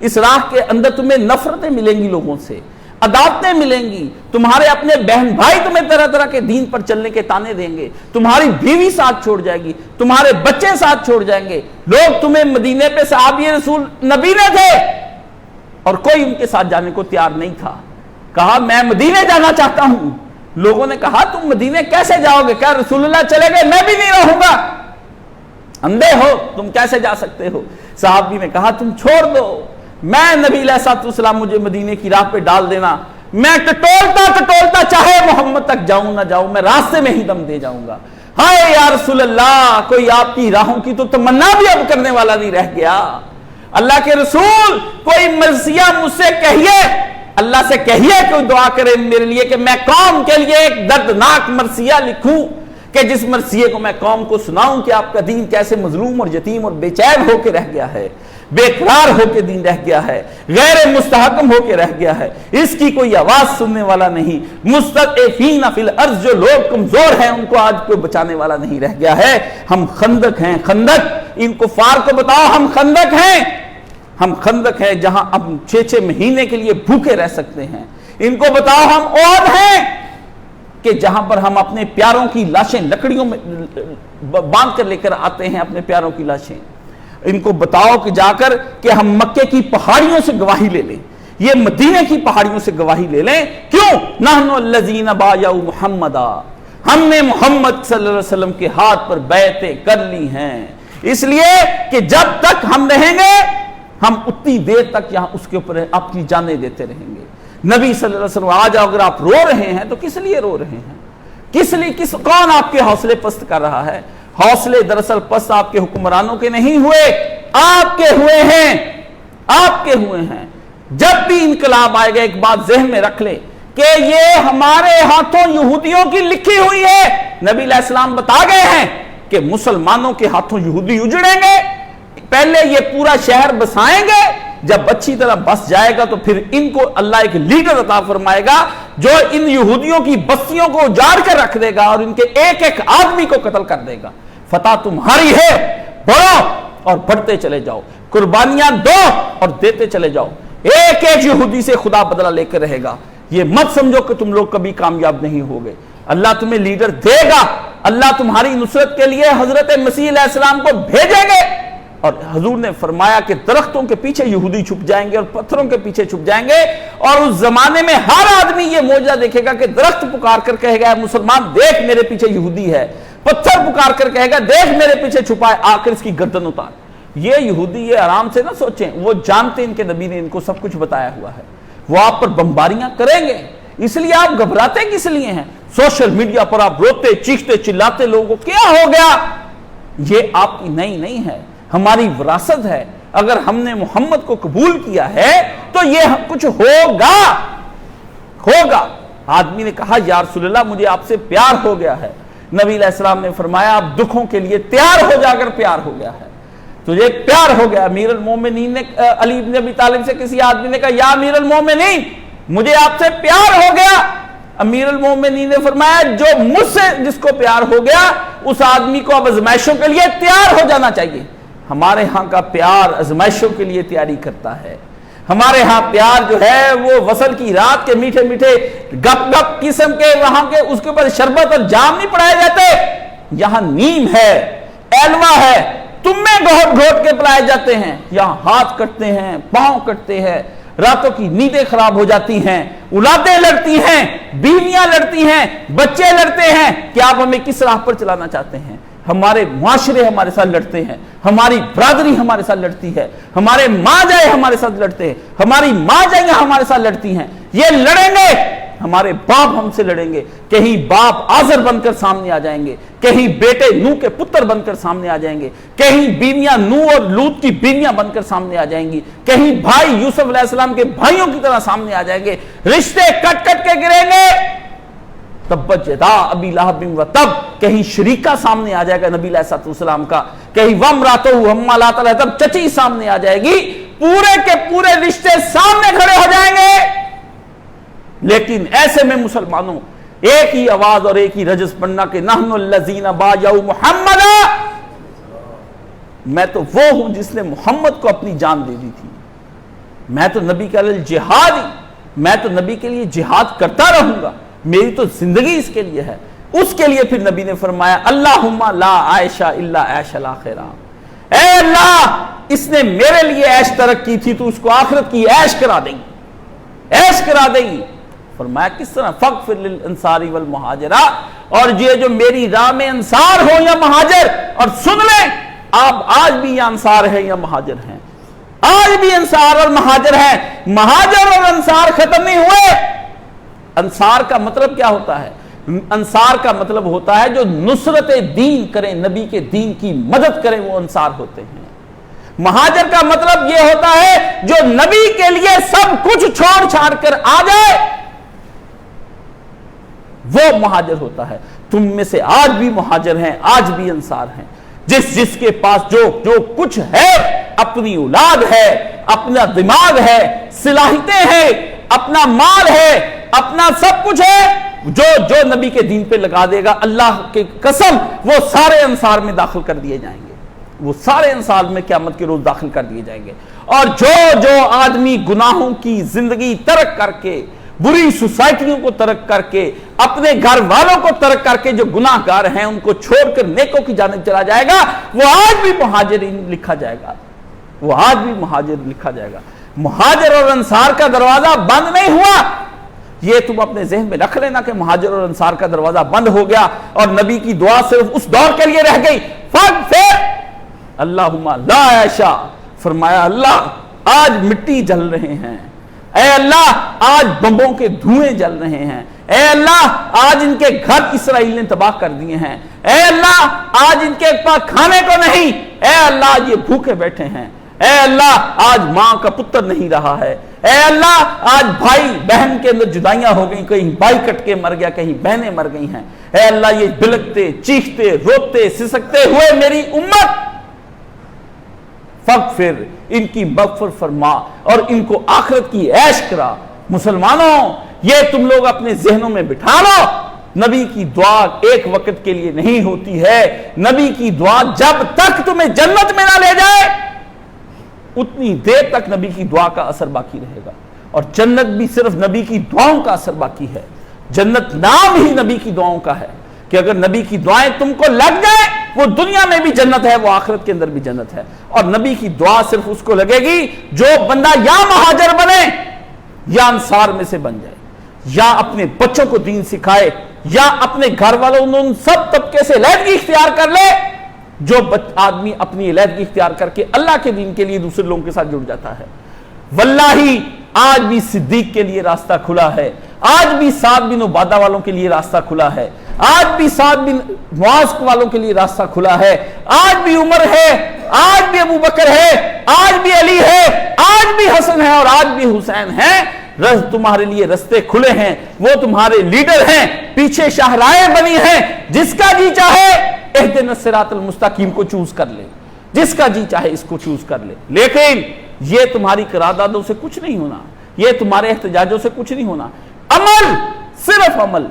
اس راہ کے اندر تمہیں نفرتیں ملیں گی لوگوں سے، عداوتیں ملیں گی، تمہارے اپنے بہن بھائی تمہیں طرح طرح کے دین پر چلنے کے تانے دیں گے، تمہاری بیوی ساتھ چھوڑ جائے گی، تمہارے بچے ساتھ چھوڑ جائیں گے، لوگ تمہیں مدینے پہ صحابی رسول نبینے تھے اور کوئی ان کے ساتھ جانے کو تیار نہیں تھا، کہا میں مدینے جانا چاہتا ہوں، لوگوں نے کہا تم مدینے کیسے جاؤ گے، کیا رسول اللہ چلے گئے میں بھی نہیں رہوں گا، اندھے ہو تم کیسے جا سکتے ہو؟ صحابی نے کہا تم چھوڑ دو، میں نبی علیہ السلام مجھے مدینے کی راہ پہ ڈال دینا، میں ٹٹولتا چاہے محمد تک جاؤں نہ جاؤں، میں راستے میں ہی دم دے جاؤں گا۔ ہائے یا رسول اللہ، کوئی آپ کی راہوں کی تو تمنا بھی اب کرنے والا نہیں رہ گیا۔ اللہ کے رسول کوئی مرثیہ مجھ سے کہیے، اللہ سے کہیے کوئی دعا کرے میرے لیے کہ میں قوم کے لیے ایک دردناک مرثیہ لکھوں کہ جس مرثیے کو میں قوم کو سناؤں کہ آپ کا دین کیسے مظلوم اور یتیم اور بے چین ہو کے رہ گیا ہے، بے قرار ہو کے دین رہ گیا ہے، غیر مستحکم ہو کے رہ گیا ہے، اس کی کوئی آواز سننے والا نہیں، مستضعفین فی الارض جو لوگ کمزور ہیں ان کو آج کوئی بچانے والا نہیں رہ گیا ہے۔ ہم خندق ہیں، خندق، ان کفار کو بتاؤ ہم خندق ہیں، ہم خندق ہیں جہاں ہم 6 مہینے کے لیے بھوکے رہ سکتے ہیں، ان کو بتاؤ ہم اود ہیں کہ جہاں پر ہم اپنے پیاروں کی لاشیں لکڑیوں میں باندھ کر لے کر آتے ہیں، اپنے پیاروں کی لاشیں، ان کو بتاؤ کہ جا کر کہ ہم مکے کی پہاڑیوں سے گواہی لے لیں، یہ مدینہ کی پہاڑیوں سے گواہی لے لیں، کیوں؟ نحن الذین بایعوا محمدا، ہم نے محمد صلی اللہ علیہ وسلم کے ہاتھ پر بیعتیں کر لی ہیں، اس لیے کہ جب تک ہم رہیں گے ہم اتنی دیر تک یہاں اس کے اوپر اپنی جانیں دیتے رہیں گے۔ نبی صلی اللہ علیہ وسلم آج اگر آپ رو رہے ہیں تو کس لیے رو رہے ہیں؟ کس لیے کون آپ کے حوصلے پست کر رہا ہے؟ حوصلے دراصل پست آپ کے حکمرانوں کے نہیں ہوئے، آپ کے ہوئے ہیں، آپ کے ہوئے ہیں۔ جب بھی انقلاب آئے گا ایک بات ذہن میں رکھ لیں کہ یہ ہمارے ہاتھوں یہودیوں کی لکھی ہوئی ہے۔ نبی علیہ السلام بتا گئے ہیں کہ مسلمانوں کے ہاتھوں یہودی اجڑیں گے، پہلے یہ پورا شہر بسائیں گے، جب اچھی طرح بس جائے گا تو پھر ان کو اللہ ایک لیڈر عطا فرمائے گا جو ان یہودیوں کی بستیوں کو اجاڑ کر رکھ دے گا اور ان کے ایک ایک آدمی کو قتل کر دے گا۔ فتح تمہاری ہے، بڑھو اور بڑھتے چلے جاؤ، قربانیاں دو اور دیتے چلے جاؤ، ایک ایک یہودی سے خدا بدلہ لے کر رہے گا۔ یہ مت سمجھو کہ تم لوگ کبھی کامیاب نہیں ہوگے، اللہ تمہیں لیڈر دے گا، اللہ تمہاری نصرت کے لیے حضرت مسیح علیہ السلام کو بھیجیں گے۔ اور حضور نے فرمایا کہ درختوں کے پیچھے یہودی چھپ جائیں گے اور پتھروں کے پیچھے چھپ جائیں گے، اور اس زمانے میں ہر آدمی یہ معجزہ دیکھے گا کہ درخت پکار کر کہے گا مسلمان دیکھ میرے پیچھے یہودی ہے، پتھر پکار کر کہے گا دیکھ میرے پیچھے چھپا ہے، آخر اس کی گردن اتار۔ یہ یہودی یہ آرام سے نہ سوچیں، وہ جانتے ان کے نبی نے ان کو سب کچھ بتایا ہوا ہے، وہ آپ پر بمباریاں کریں گے، اس لیے آپ گھبراتے کس لیے ہیں؟ سوشل میڈیا پر آپ روتے چیختے چلاتے لوگوں کو کیا ہو گیا؟ یہ آپ کی نئی نہیں ہے، ہماری وراثت ہے۔ اگر ہم نے محمد کو قبول کیا ہے تو یہ کچھ ہوگا۔ آدمی نے کہا یا رسول اللہ مجھے آپ سے پیار ہو گیا ہے، نبی علیہ السلام نے فرمایا آپ دکھوں کے لیے تیار ہو جا کر پیار ہو گیا ہے، تجھے پیار ہو گیا۔ امیر المومنین نے علی بن ابی طالب سے کسی آدمی نے کہا یا امیر المومنین مجھے آپ سے پیار ہو گیا۔ امیر المومنین نے فرمایا جو مجھ سے جس کو پیار ہو گیا اس آدمی کو اب آزمائشوں کے لیے تیار ہو جانا چاہیے۔ ہمارے ہاں کا پیار آزمائشوں کے لیے تیاری کرتا ہے، ہمارے ہاں پیار جو ہے وہ وصل کی رات کے میٹھے میٹھے گپ گپ قسم کے وہاں کے اس کے اوپر شربت اور جام نہیں پڑھائے جاتے، یہاں نیم ہے، ایلوا ہے، تم میں گھوٹ گھوٹ کے پلائے جاتے ہیں، یہاں ہاتھ کٹتے ہیں، پاؤں کٹتے ہیں، راتوں کی نیندیں خراب ہو جاتی ہیں، اولادیں لڑتی ہیں، بیویاں لڑتی ہیں، بچے لڑتے ہیں کہ آپ ہمیں کس راہ پر چلانا چاہتے ہیں۔ ہمارے معاشرے ہمارے ساتھ لڑتے ہیں، ہماری برادری ہمارے ساتھ لڑتی ہے، ہمارے ماں جائے ہمارے ساتھ لڑتے ہیں، ہماری ماں جائیں ہمارے ساتھ لڑتی ہیں، یہ لڑیں گے، ہمارے باپ ہم سے لڑیں گے، کہیں باپ آزر بن کر سامنے آ جائیں گے، کہیں بیٹے نوح کے پتر بن کر سامنے آ جائیں گے، کہیں بیویاں نوح اور لوط کی بیویاں بن کر سامنے آ جائیں گی، کہیں بھائی یوسف علیہ السلام کے بھائیوں کی طرح سامنے آ جائیں گے، رشتے کٹ کٹ کے گریں گے، تبت یدا ابی لہب و تب، کہیں شریکہ سامنے آ جائے گا نبی علیہ السلام کا، کہیں وامرأتہ حمالۃ الحطب چچی سامنے آ جائے گی، پورے کے پورے رشتے سامنے کھڑے ہو جائیں گے۔ لیکن ایسے میں مسلمانوں ایک ہی آواز اور ایک ہی رجس پڑھنا کہ نحن الذین بایعوا محمدا، میں تو وہ ہوں جس نے محمد کو اپنی جان دے دی تھی، میں تو نبی کے لیے جہاد ہی، میں تو نبی کے لیے جہاد کرتا رہوں گا، میری تو زندگی اس کے لیے ہے۔ اس کے لیے پھر نبی نے فرمایا اللہم لا عیش الا عیش الاخرہ، اے اللہ اس نے میرے لیے عیش ترک کی تھی تو اس کو آخرت کی عیش کرا دیں گی، عیش کرا دیں گی۔ فرمایا کس طرح؟ فاغفر للانصار والمہاجرہ، اور یہ جو میری راہ میں انصار ہو یا مہاجر، اور سن لیں آپ آج بھی یہ انصار ہیں یا مہاجر ہیں، آج بھی انصار اور مہاجر ہیں، مہاجر اور انصار ختم نہیں ہوئے۔ انصار کا مطلب کیا ہوتا ہے؟ انصار کا مطلب ہوتا ہے جو نصرت دین کریں، نبی کے دین کی مدد کریں، وہ انصار ہوتے ہیں۔ مہاجر کا مطلب یہ ہوتا ہے جو نبی کے لیے سب کچھ چھوڑ چھاڑ کر آ جائے، وہ مہاجر ہوتا ہے۔ تم میں سے آج بھی مہاجر ہیں، آج بھی انصار ہیں۔ جس کے پاس جو کچھ ہے، اپنی اولاد ہے، اپنا دماغ ہے، صلاحیتیں ہیں، اپنا مال ہے، اپنا سب کچھ ہے، جو نبی کے دین پہ لگا دے گا، اللہ کی قسم وہ سارے انصار میں داخل کر دیے جائیں گے، وہ سارے انصار میں قیامت کے روز داخل کر دیے جائیں گے۔ اور جو آدمی گناہوں کی زندگی ترک کر کے، بری سوسائٹیوں کو ترک کر کے، اپنے گھر والوں کو ترک کر کے، جو گناہ گار ہیں ان کو چھوڑ کر نیکوں کی جانب چلا جائے گا، وہ آج بھی مہاجرین لکھا جائے گا، وہ آج بھی مہاجر لکھا جائے گا۔ مہاجر اور انصار کا دروازہ بند نہیں ہوا، یہ تم اپنے ذہن میں رکھ لینا کہ مہاجر اور انصار کا دروازہ بند ہو گیا اور نبی کی دعا صرف اس دور کے لیے رہ گئی۔ فاغفر اللہم لا عیش، فرمایا اللہ آج مٹی جل رہے ہیں، اے اللہ آج بمبوں کے دھوئیں جل رہے ہیں، اے اللہ آج ان کے گھر اسرائیل نے تباہ کر دیے ہیں، اے اللہ آج ان کے پاس کھانے کو نہیں، اے اللہ یہ بھوکے بیٹھے ہیں، اے اللہ آج ماں کا پتر نہیں رہا ہے، اے اللہ آج بھائی بہن کے اندر جدائیاں ہو گئیں، کہیں بھائی کٹ کے مر گیا، کہیں بہنیں مر گئی ہیں، اے اللہ یہ بلکتے چیختے روتے سسکتے ہوئے میری امت، فاغفر ان کی مغفرت فرما اور ان کو آخرت کی عیش کرا۔ مسلمانوں یہ تم لوگ اپنے ذہنوں میں بٹھا لو، نبی کی دعا ایک وقت کے لیے نہیں ہوتی ہے، نبی کی دعا جب تک تمہیں جنت میں نہ لے جائے اتنی دیر تک نبی کی دعا کا اثر باقی رہے گا، اور جنت بھی صرف نبی کی دعاؤں کا اثر باقی ہے۔ جنت نام ہی نبی کی دعاؤں کا ہے کہ اگر نبی کی دعائیں تم کو لگ جائیں وہ دنیا میں بھی جنت ہے، وہ آخرت کے اندر بھی جنت ہے۔ اور نبی کی دعا صرف اس کو لگے گی جو بندہ یا مہاجر بنے یا انصار میں سے بن جائے، یا اپنے بچوں کو دین سکھائے، یا اپنے گھر والوں ان سب طبقے سے علیحدگی اختیار کر لے۔ جو آدمی اپنی علیحدگی اختیار کر کے اللہ کے دین کے لیے دوسرے لوگوں کے ساتھ جڑ جاتا ہے، واللہ آج بھی صدیق کے لیے راستہ کھلا ہے، آج بھی سعد بن عبادہ والوں کے لیے راستہ کھلا ہے، آج بھی سعد بن معاذ والوں کے لیے راستہ کھلا ہے، آج بھی عمر ہے، آج بھی ابو بکر ہے، آج بھی علی ہے، آج بھی حسن ہے اور آج بھی حسین ہے۔ تمہارے لیے رستے کھلے ہیں، وہ تمہارے لیڈر ہیں، پیچھے شاہراہیں بنی ہیں، جس کا جی چاہے اہدنا الصراط المستقیم کو چوز کر لے، جس کا جی چاہے اس کو چوز کر لے، لیکن یہ تمہاری قراردادوں سے کچھ نہیں ہونا، یہ تمہارے احتجاجوں سے کچھ نہیں ہونا۔ عمل، صرف عمل،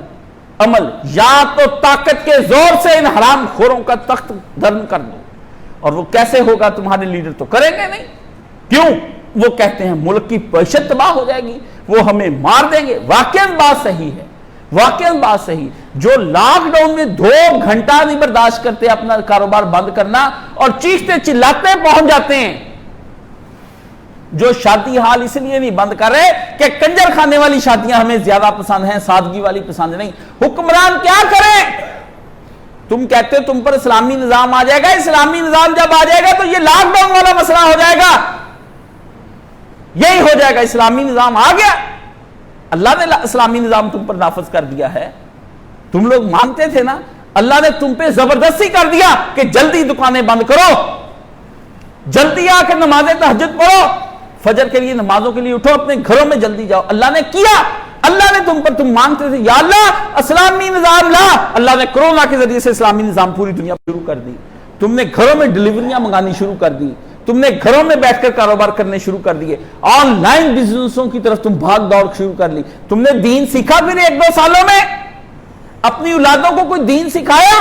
عمل، یا تو طاقت کے زور سے ان حرام خوروں کا تخت دھرم کر دو، اور وہ کیسے ہوگا؟ تمہارے لیڈر تو کریں گے نہیں، کیوں؟ وہ کہتے ہیں ملک کی معیشت تباہ ہو جائے گی، وہ ہمیں مار دیں گے۔ واقعاً بات صحیح ہے، واقعاً بات صحیح، جو لاک ڈاؤن میں 2 گھنٹہ نہیں برداشت کرتے اپنا کاروبار بند کرنا اور چیختے چلاتے پہنچ جاتے ہیں، جو شادی حال اس لیے نہیں بند کر رہے کہ کنجر خانے والی شادیاں ہمیں زیادہ پسند ہیں، سادگی والی پسند نہیں۔ حکمران کیا کریں؟ تم کہتے ہو تم پر اسلامی نظام آ جائے گا، اسلامی نظام جب آ جائے گا تو یہ لاک ڈاؤن والا مسئلہ ہو جائے گا، یہی ہو جائے گا۔ اسلامی نظام آ گیا، اللہ نے اسلامی نظام تم پر نافذ کر دیا ہے، تم لوگ مانتے تھے نا، اللہ نے تم پہ زبردستی کر دیا کہ جلدی دکانیں بند کرو، جلدی آ کے نماز تہجد پڑھو، فجر کے لیے نمازوں کے لیے اٹھو، اپنے گھروں میں جلدی جاؤ۔ اللہ نے کیا، اللہ نے تم مانتے تھے یا اللہ اسلامی نظام لا، اللہ نے کرونا کے ذریعے سے اسلامی نظام پوری دنیا میں شروع کر دی، تم نے گھروں میں ڈیلیوریاں منگانی شروع کر دی، تم نے گھروں میں بیٹھ کر کاروبار کرنے شروع کر دیے، آن لائن بزنسوں کی طرف تم بھاگ دوڑ شروع کر لی۔ تم نے دین سیکھا پھر 1-2 سالوں میں؟ اپنی اولادوں کو کوئی دین سکھایا؟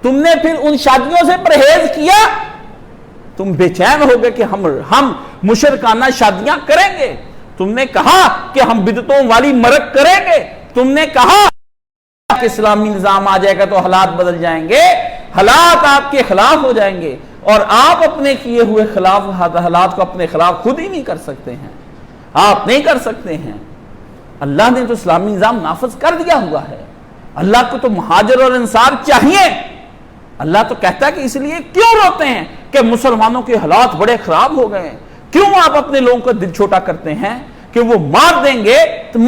تم نے پھر ان شادیوں سے پرہیز کیا؟ تم بے چین ہو گئے کہ ہم مشرکانہ شادیاں کریں گے، تم نے کہا کہ ہم بدعتوں والی مرگ کریں گے، تم نے کہا کہ اسلامی نظام آ جائے گا تو حالات بدل جائیں گے، حالات آپ کے خلاف ہو جائیں گے، اور آپ اپنے کیے ہوئے حالات کو اپنے خلاف خود ہی نہیں کر سکتے ہیں، آپ نہیں کر سکتے ہیں۔ اللہ نے تو اسلامی نظام نافذ کر دیا ہوا ہے، اللہ کو تو مہاجر اور انصار چاہیے۔ اللہ تو کہتا ہے کہ اس لیے کیوں روتے ہیں کہ مسلمانوں کے حالات بڑے خراب ہو گئے ہیں، کیوں آپ اپنے لوگوں کا دل چھوٹا کرتے ہیں کہ وہ مار دیں گے تو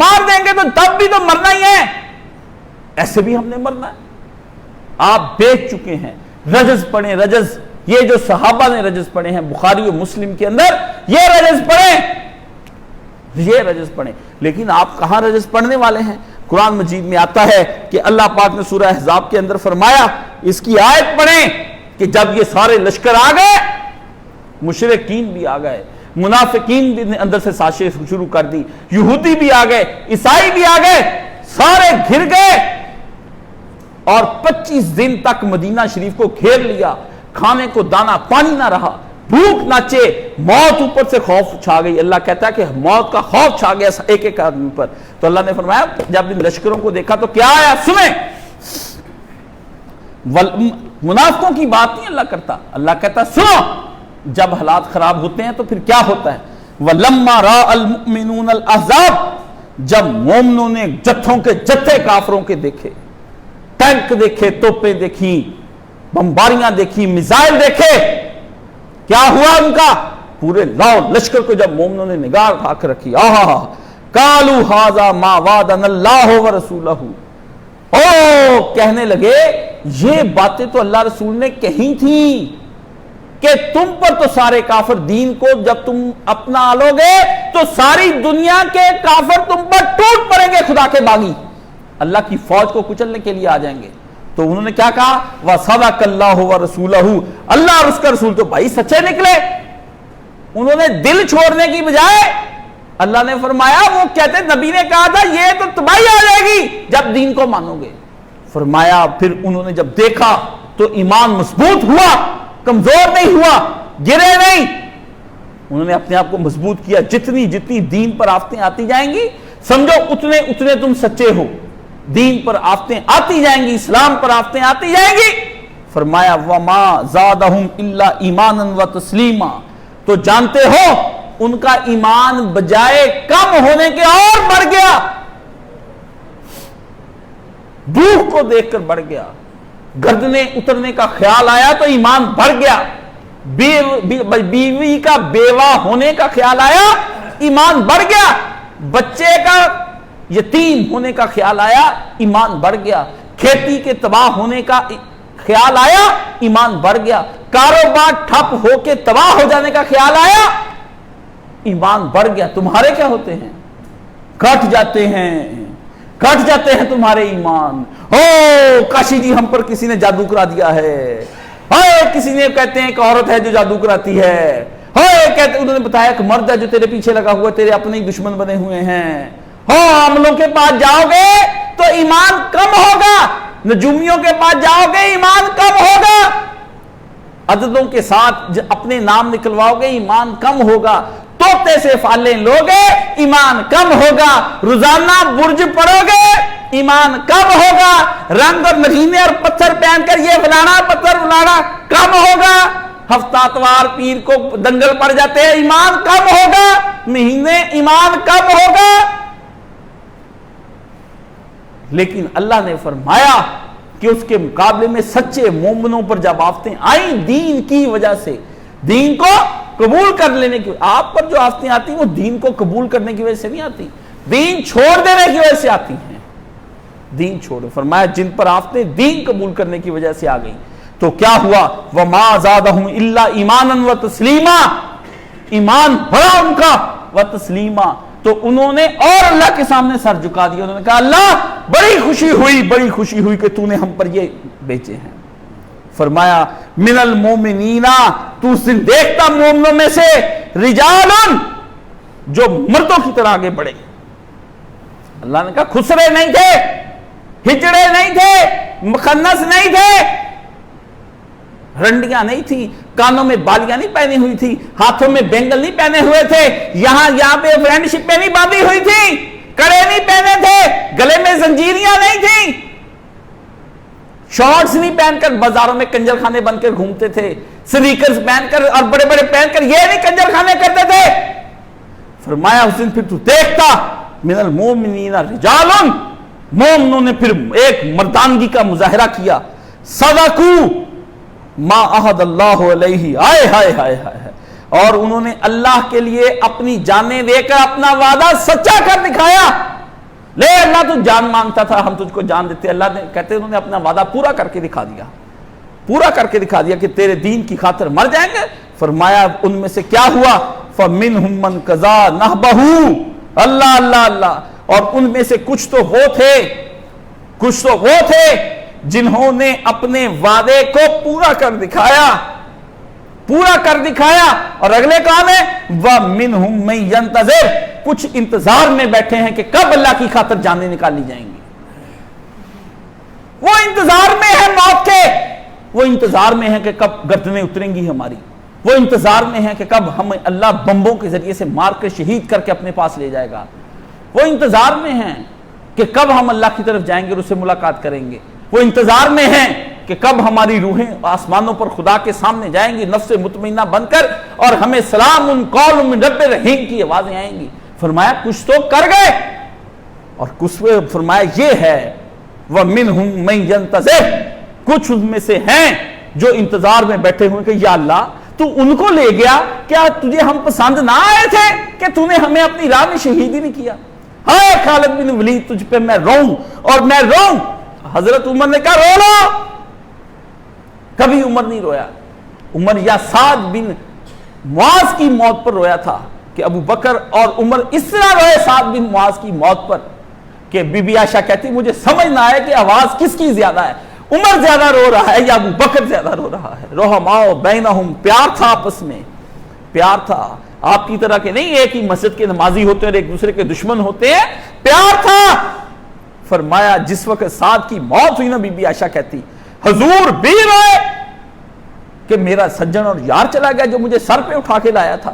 تب بھی تو مرنا ہی ہے، ایسے بھی ہم نے مرنا ہے۔ آپ بیچ چکے ہیں، رجز پڑھیں، رجز، یہ جو صحابہ نے رجز پڑھے ہیں بخاری و مسلم کے اندر، یہ رجز پڑھیں، لیکن آپ کہاں رجز پڑھنے والے ہیں؟ قرآن مجید میں آتا ہے کہ اللہ پاک نے سورہ احزاب کے اندر فرمایا، اس کی آیت پڑھیں کہ جب یہ سارے لشکر آ گئے، مشرکین بھی آ گئے، منافقین بھی اندر سے سازشیں شروع کر دی، یہودی بھی آ گئے، عیسائی بھی آ گئے، سارے گھر گئے، اور 25 دن تک مدینہ شریف کو گھیر لیا، کھانے کو دانا پانی نہ رہا، بھوک ناچے، موت اوپر سے خوف چھا گئی۔ اللہ کہتا ہے کہ موت کا خوف چھا گیا ایک ایک آدمی پر۔ تو اللہ نے فرمایا جب ان لشکروں کو دیکھا تو کیا آیا؟ سنیں، منافقوں کی بات نہیں اللہ کرتا، اللہ کہتا سنو، جب حالات خراب ہوتے ہیں تو پھر کیا ہوتا ہے؟ وَلَمَّا رَأَى الْمُؤْمِنُونَ الْأَحْزَابَ، جب مومنوں نے جتھوں کے جتھے کافروں کے دیکھے، ٹینک دیکھے، توپیں دیکھی، بمباریاں دیکھی، میزائل دیکھے، کیا ہوا ان کا؟ پورے لاؤ لشکر کو جب مومنوں نے نگاہ اٹھا کر رکھی، آہا قالوا ھذا ما وعدنا اللہ ورسولہ، او کہنے لگے یہ باتیں تو اللہ رسول نے کہی تھیں کہ تم پر تو سارے کافر، دین کو جب تم اپنا لو گے تو ساری دنیا کے کافر تم پر ٹوٹ پڑیں گے، خدا کے باغی اللہ کی فوج کو کچلنے کے لیے آ جائیں گے۔ تو انہوں نے کیا کہا؟ وَصَدَقَ اللَّهُ وَرَسُولَهُ، اللہ اور اس کا رسول تو بھائی سچے نکلے۔ انہوں نے دل چھوڑنے کی بجائے اللہ نے فرمایا، وہ کہتے نبی نے کہا تھا یہ تو تباہی آ جائے گی جب دین کو مانو گے، فرمایا پھر انہوں نے جب دیکھا تو ایمان مضبوط ہوا، کمزور نہیں ہوا، گرے نہیں، انہوں نے اپنے آپ کو مضبوط کیا۔ جتنی دین پر آفتیں آتی جائیں گی سمجھو اتنے تم سچے ہو، دین پر آفتیں آتی جائیں گی، اسلام پر آفتیں آتی جائیں گی۔ فرمایا وما زادہم الا ایمانا وتسلیما، تو جانتے ہو ان کا ایمان بجائے کم ہونے کے اور بڑھ گیا، بھوک کو دیکھ کر بڑھ گیا، گردنے اترنے کا خیال آیا تو ایمان بڑھ گیا، بیوی کا بیوہ ہونے کا خیال آیا ایمان بڑھ گیا، بچے کا یتیم ہونے کا خیال آیا ایمان بڑھ گیا، کھیتی کے تباہ ہونے کا خیال آیا ایمان بڑھ گیا، کاروبار ٹھپ ہو کے تباہ ہو جانے کا خیال آیا ایمان بڑھ گیا۔ تمہارے کیا ہوتے ہیں؟ کٹ جاتے ہیں تمہارے ایمان۔ کاشی جی ہم پر کسی نے جادو کرا دیا ہے، کسی نے کہتے ہیں ایک عورت ہے جو جادو کراتی ہے، کہتے انہوں نے بتایا کہ مرد ہے جو تیرے پیچھے لگا ہوا ہے، تیرے اپنے ہی دشمن بنے ہوئے ہیں۔ عاملوں کے پاس جاؤ گے تو ایمان کم ہوگا، نجومیوں کے پاس جاؤ گے ایمان کم ہوگا، عددوں کے ساتھ اپنے نام نکلواؤ گے ایمان کم ہوگا، توتے سے فالیں لوگے ایمان کم ہوگا، روزانہ برج پڑھو گے ایمان کم ہوگا، رنگ اور مہینے اور پتھر پہن کر یہ فلانا پتھر فلانا کم ہوگا، ہفتہ اتوار پیر کو دنگل پڑ جاتے ہیں ایمان کم ہوگا، مہینے ایمان کم ہوگا۔ لیکن اللہ نے فرمایا کہ اس کے مقابلے میں سچے مومنوں پر جب آفتیں آئیں دین کی وجہ سے، دین کو قبول کر لینے کی، آپ پر جو آفتیں آتی ہیں وہ دین کو قبول کرنے کی وجہ سے نہیں آتی، دین چھوڑ دینے کی وجہ سے آتی ہیں، دین چھوڑو۔ فرمایا جن پر آفتیں دین قبول کرنے کی وجہ سے آ گئی تو کیا ہوا؟ وَمَا زَادَهُمْ إِلَّا إِيمَانًا وَتَسْلِيمًا، ایمان بڑھا ان کا، وَتَسْلِيمًا، تو انہوں نے اور اللہ کے سامنے سر جھکا دیا، انہوں نے کہا اللہ بڑی خوشی ہوئی کہ تو نے ہم پر یہ بیچے ہیں۔ فرمایا من المومنین، تو دیکھتا مومنوں میں سے رجال جو مردوں کی طرح آگے بڑھے۔ اللہ نے کہا خسرے نہیں تھے، ہجڑے نہیں تھے، مخنث نہیں تھے، رنڈیاں نہیں تھی، کانوں میں بالیاں نہیں پہنی ہوئی تھی, ہاتھوں میں بینگل نہیں پہنے ہوئے تھے, یہاں پہ فرینڈ شپیں نہیں باندھی ہوئی تھی, کڑے نہیں پہنے تھے, گلے میں زنجیریاں نہیں تھیں, شارٹس نہیں پہن کر بازاروں میں کنجر خانے بن کر گھومتے تھے, سنیکرز پہن کر اور بڑے بڑے پہن کر یہ نہیں کنجر خانے کرتے تھے. فرمایا اس دن پھر تو دیکھتا من المومنین رجال, مومنوں نے پھر ایک مردانگی کا مظاہرہ کیا, صدقوا ما عہد اللہ علیہ, آئے ہائے ہائے ہائے, اور انہوں نے اللہ کے لیے اپنی جانیں دے کر اپنا وعدہ سچا کر دکھایا. لے اللہ تو جان مانگتا تھا, ہم تجھ کو جان دیتے, اللہ نے کہتے انہوں نے اپنا وعدہ پورا کر کے دکھا دیا, پورا کر کے دکھا دیا کہ تیرے دین کی خاطر مر جائیں گے. فرمایا ان میں سے کیا ہوا, فَمِنْهُمْ مَنْ قَضَى نَحْبَهُ, اللہ اللہ اللہ, اور ان میں سے کچھ تو وہ تھے جنہوں نے اپنے وعدے کو پورا کر دکھایا, اور اگلے کام ہے وَمِنْهُمْ مَنْ يَنْتَظِرُ, کچھ انتظار میں بیٹھے ہیں کہ کب اللہ کی خاطر جانیں نکالی جائیں گی. وہ انتظار میں ہے موت کے, وہ انتظار میں ہے کہ کب گردنیں اتریں گی ہماری, وہ انتظار میں ہے کہ کب ہمیں اللہ بمبوں کے ذریعے سے مار کر شہید کر کے اپنے پاس لے جائے گا, وہ انتظار میں ہیں کہ کب ہم اللہ کی طرف جائیں گے اور اس سے ملاقات کریں گے, وہ انتظار میں ہیں کہ کب ہماری روحیں آسمانوں پر خدا کے سامنے جائیں گی نفس مطمئنہ بن کر, اور ہمیں سلام قول من رب رحیم کی آوازیں آئیں گی. فرمایا کچھ تو کر گئے, اور کچھ فرمایا یہ ہے وَمِنْهُمْ مَنْ يَنْتَظِرُ, کچھ ان میں سے ہیں جو انتظار میں بیٹھے ہوئے کہ یا اللہ تو ان کو لے گیا, کیا تجھے ہم پسند نہ آئے تھے کہ تو نے ہمیں اپنی راہ میں شہید ہی نہیں کیا. ہائے خالد بن ولید تجھ پہ میں روؤں اور میں روؤں. حضرت عمر نے کہا رو لو, کبھی عمر نہیں رویا. عمر یا سعد بن معاذ کی موت پر رویا تھا کہ ابو بکر اور عمر اس طرح روئے سعد بن معاذ کی موت پر کہ بی بی عائشہ کہتی مجھے سمجھ نہ آئے کہ آواز کس کی زیادہ ہے, عمر زیادہ رو رہا ہے یا ابو بکر زیادہ رو رہا ہے. رحماء بینہم, پیار تھا آپس میں, پیار تھا. آپ کی طرح کے نہیں ایک ہی مسجد کے نمازی ہوتے ہیں اور ایک دوسرے کے دشمن ہوتے ہیں, پیار تھا. فرمایا جس وقت سعد کی موت ہوئی نا, بی بی عائشہ کہتی حضور بھی روئے کہ میرا سجن اور یار چلا گیا جو مجھے سر پہ اٹھا کے لایا تھا,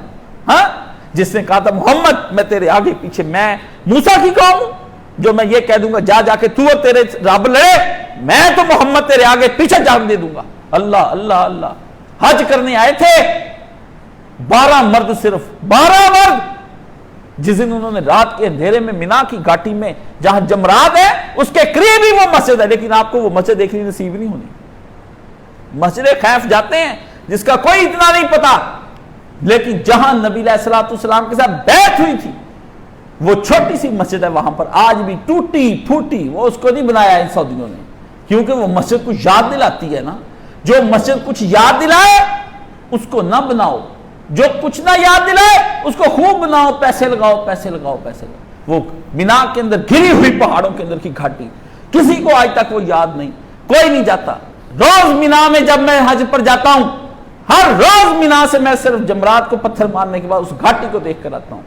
ہاں, جس نے کہا تھا محمد میں تیرے آگے پیچھے, میں موسیٰ کی قوم ہوں جو میں یہ کہہ دوں گا جا کے تو اور تیرے رب لڑے, میں تو محمد تیرے آگے پیچھے جان دے دوں گا. اللہ اللہ اللہ. حج کرنے آئے تھے 12 مرد, صرف 12 مرد, جس دن انہوں نے رات کے اندھیرے میں مینا کی گھاٹی میں جہاں جمرات ہے اس کے قریب ہی وہ مسجد ہے, لیکن آپ کو وہ مسجد دیکھنی نصیب نہیں ہونی. مسجد خیف جاتے ہیں جس کا کوئی اتنا نہیں پتا, لیکن جہاں نبی علیہ السلام کے ساتھ بیعت ہوئی تھی وہ چھوٹی سی مسجد ہے, وہاں پر آج بھی ٹوٹی پھوٹی, وہ اس کو نہیں بنایا ان سعودیوں نے, کیونکہ وہ مسجد کچھ یاد دلاتی ہے نا. جو مسجد کچھ یاد دلائے اس کو نہ بناؤ, جو کچھ نہ یاد دلائے اس کو خوب بناؤ, پیسے لگاؤ پیسے لگاؤ پیسے لگاؤ. وہ مینا کے اندر گری ہوئی پہاڑوں کے اندر کی گھاٹی, کسی کو آج تک وہ یاد نہیں, کوئی نہیں جاتا. روز مینا میں جب میں حج پر جاتا ہوں, ہر روز مینا سے میں صرف جمرات کو پتھر مارنے کے بعد اس گھاٹی کو دیکھ کر آتا ہوں,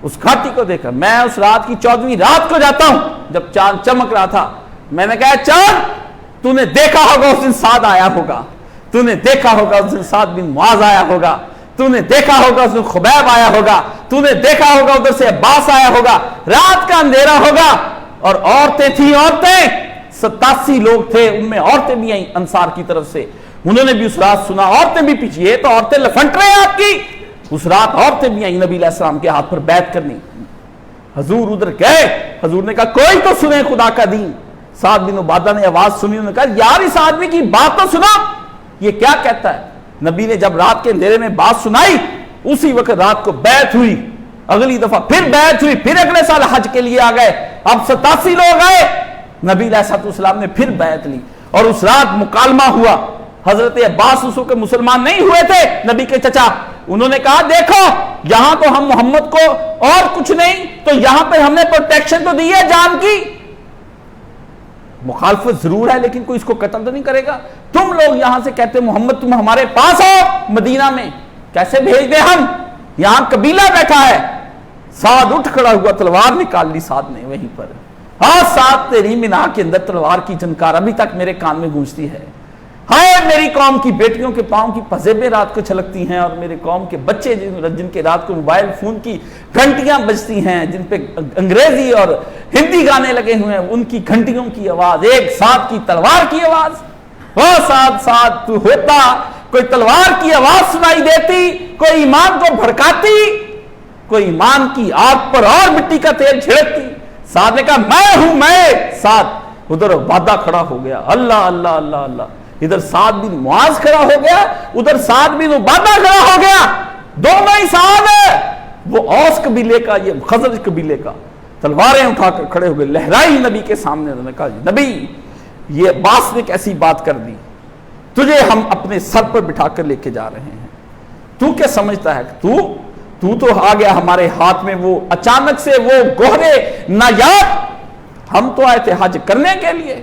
اس گھاٹی کو دیکھ کر. میں اس رات کی 14ویں رات کو جاتا ہوں جب چاند چمک رہا تھا. میں نے کہا چاند تو نے دیکھا ہوگا اس دن سعد آیا ہوگا, تو نے دیکھا ہوگا اس دن سعد بن معاذ آیا ہوگا, تو نے دیکھا ہوگا اس دن خبیب آیا ہوگا, تو نے دیکھا ہوگا ادھر سے عباس آیا ہوگا. رات کا اندھیرا ہوگا اور عورتیں تھیں, عورتیں 87 لوگ تھے, ان میں عورتیں بھی آئیں انصار کی طرف سے, انہوں نے بھی اس رات سنا. عورتیں بھی پیچھے, یہ تو عورتیں لفنٹ رہے ہیں آپ کی. اس رات عورتیں بھی آئیں نبی علیہ السلام کے ہاتھ پر بیعت کرنی. حضور ادھر گئے, حضور نے کہا کوئی تو سنے خدا کا دین. سعد بن عبادہ نے آواز سنی, انہوں نے کہا یار اس آدمی کی بات تو سنا, یہ کیا کہتا ہے. نبی نے جب رات کے اندھیرے میں بات سنائی اسی وقت رات کو بیعت ہوئی. اگلی دفعہ پھر بیعت ہوئی, پھر اگلے سال حج کے لیے آ گئے. اب 87 لوگ آئے, نبی علیہ السلام نے پھر بیعت لی اور اس رات مکالمہ ہوا. حضرت عباس اس وقت مسلمان نہیں ہوئے تھے, نبی کے چچا, انہوں نے کہا دیکھو یہاں تو ہم محمد کو اور کچھ نہیں تو یہاں پہ ہم نے پروٹیکشن تو دی ہے جان کی, مخالفت ضرور ہے لیکن کوئی اس کو قتل تو نہیں کرے گا. تم لوگ یہاں سے کہتے محمد تم ہمارے پاس ہو مدینہ میں, کیسے بھیج دیں ہم, یہاں قبیلہ بیٹھا ہے. سعد اٹھ کھڑا ہوا, تلوار نکال لی سعد نے وہیں پر. ہاں سعد تیری مینا کے اندر تلوار کی جھنکار ابھی تک میرے کان میں گونجتی ہے. ہائے میری قوم کی بیٹیوں کے پاؤں کی پزیبیں رات کو چھلکتی ہیں، اور میرے قوم کے بچے جن کے رات کو موبائل فون کی گھنٹیاں بجتی ہیں، جن پہ انگریزی اور ہندی گانے لگے ہوئے ہیں، ان کی گھنٹیوں کی آواز، ایک ساتھ کی تلوار کی آواز، وہ ساتھ تو ہوتا، کوئی تلوار کی آواز سنائی دیتی، کوئی ایمان کو بھڑکاتی، کوئی ایمان کی آگ پر اور مٹی کا تیل چھڑکتی۔ سعد نے کہا میں ہوں، میں سعد۔ ادھر عبادہ کھڑا ہو گیا، اللہ اللہ اللہ اللہ، ادھر سعد بن معاذ کھڑا ہو گیا، ادھر سعد بن عبادہ کھڑا ہو گیا، دونوں ہی سعد ہے، وہ اوس قبیلے کا، یہ خزرج قبیلے کا، تلواریں اٹھا کر کھڑے ہو گئے، لہرائی نبی کے سامنے، انہوں نے کہا نبی یہ عباس نے کیسی بات کر دی، تجھے ہم اپنے سر پر بٹھا کر لے کے جا رہے ہیں، تو کیا سمجھتا ہے کہ تو آ گیا ہمارے ہاتھ میں، وہ اچانک سے وہ گوہرے نایاب، ہم تو آئے تھے حج کرنے کے لیے،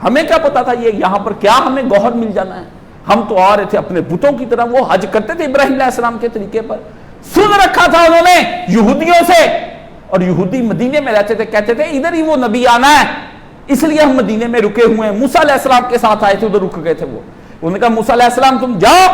ہمیں کیا پتا تھا یہ یہاں پر کیا ہمیں گوہر مل جانا ہے، ہم تو آ رہے تھے اپنے بتوں کی طرح، وہ حج کرتے تھے ابراہیم علیہ السلام کے طریقے پر، سن رکھا تھا انہوں نے یہودیوں سے، اور یہودی مدینے میں رہتے تھے، کہتے تھے ادھر ہی وہ نبی آنا ہے، اس لیے ہم مدینے میں رکے ہوئے ہیں، موسیٰ علیہ السلام کے ساتھ آئے تھے، ادھر رک گئے تھے وہ، انہوں نے کہا موسیٰ علیہ السلام تم جاؤ،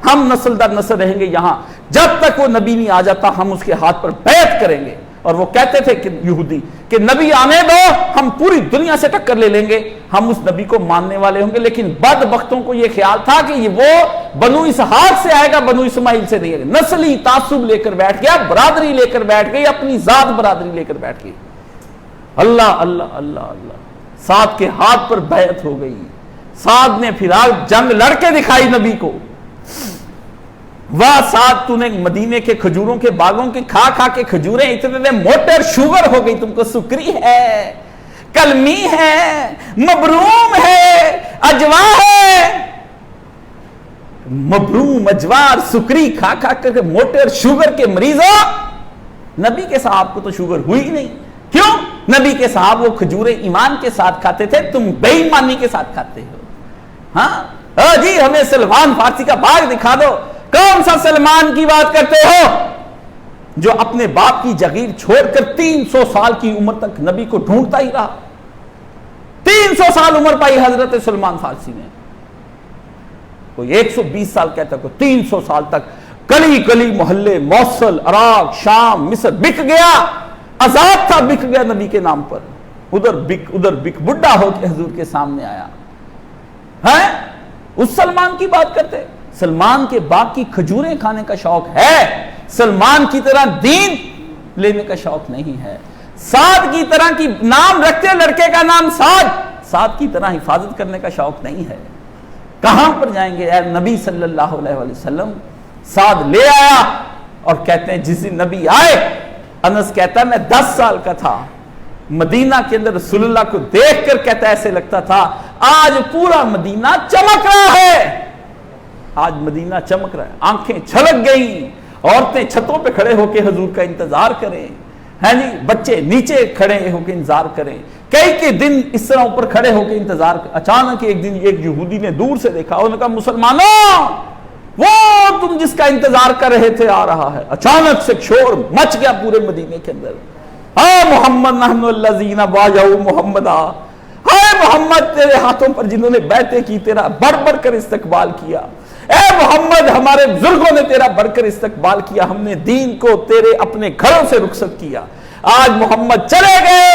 ہم نسل در نسل رہیں گے یہاں، جب تک وہ نبی نہیں آ جاتا ہم اس کے ہاتھ پر بیعت کریں گے، اور وہ کہتے تھے کہ یہودی کہ نبی آنے دو، ہم پوری دنیا سے ٹکر لے لیں گے، ہم اس نبی کو ماننے والے ہوں گے، لیکن بدبختوں کو یہ خیال تھا کہ یہ وہ بنو اسحاق سے آئے گا، بنو اسماعیل سے نہیں آئے گا، نسلی تعصب لے کر بیٹھ گیا، برادری لے کر بیٹھ گئی، اپنی ذات برادری لے کر بیٹھ گئی، اللہ اللہ اللہ اللہ، سعد کے ہاتھ پر بیعت ہو گئی، سعد نے پھر جنگ لڑ کے دکھائی نبی کو، واہ سعد تو نے مدینے کے کھجوروں کے باغوں کے کھا کھا کے کھجوریں اتنے موٹے شوگر ہو گئی، تم کو سکری ہے، کلمی ہے، مبروم ہے، اجوا ہے، مبروم اجوار سکری کھا کھا کر موٹے اور شوگر کے مریض ہو، نبی کے صحاب کو تو شوگر ہوئی نہیں، کیوں؟ نبی کے صحاب وہ کھجوریں ایمان کے ساتھ کھاتے تھے، تم بے ایمانی کے ساتھ کھاتے ہو، ہاں جی ہمیں سلمان فارسی کا باغ دکھا دو، کون سا سلمان کی بات کرتے ہو جو اپنے باپ کی جگیر چھوڑ کر 300 سال کی عمر تک نبی کو ڈھونڈتا ہی رہا، 300 سال عمر پائی حضرت سلمان فارسی نے، کوئی 120 سال کہتا ہے، کوئی 300 سال تک گلی گلی محلے موصل عراق شام مصر بک گیا، آزاد تھا، بک گیا نبی کے نام پر، ادھر بک بڈھا ہو کے حضور کے سامنے آیا ہے، اس سلمان کی بات کرتے، سلمان کے باغ کی کھجوریں کھانے کا شوق ہے، سلمان کی طرح دین لینے کا شوق نہیں ہے، سعد کی طرح کی نام رکھتے لڑکے کا نام سعد کی طرح حفاظت کرنے کا شوق نہیں ہے، کہاں پر جائیں گے اے نبی صلی اللہ علیہ وسلم، سعد لے آیا، اور کہتے ہیں جس دن نبی آئے، انس کہتا ہے میں 10 سال کا تھا، مدینہ کے اندر رسول اللہ کو دیکھ کر کہتا ہے ایسے لگتا تھا آج پورا مدینہ چمک رہا ہے، آج مدینہ چمک رہا ہے، آنکھیں چھلک گئیں، عورتیں چھتوں پہ کھڑے ہو کے حضور کا انتظار کریں، ہیں جی بچے نیچے کھڑے ہو کے انتظار کریں، کئی دن اس طرح اوپر کھڑے ہو کے انتظار، اچانک ایک دن ایک یہودی نے دور سے دیکھا، انہوں نے کہا مسلمانوں وہ تم جس کا انتظار کر رہے تھے آ رہا ہے، اچانک سے شور مچ گیا پورے مدینے کے اندر، ہاں محمد نحن الذین بایعوا محمدا، ہائے محمد تیرے ہاتھوں پر جنہوں نے بیعتیں کی تیرا بڑھ بڑھ کر استقبال کیا، اے محمد ہمارے بزرگوں نے تیرا بڑھ کر استقبال کیا، ہم نے دین کو تیرے اپنے گھروں سے رخصت کیا، آج محمد چلے گئے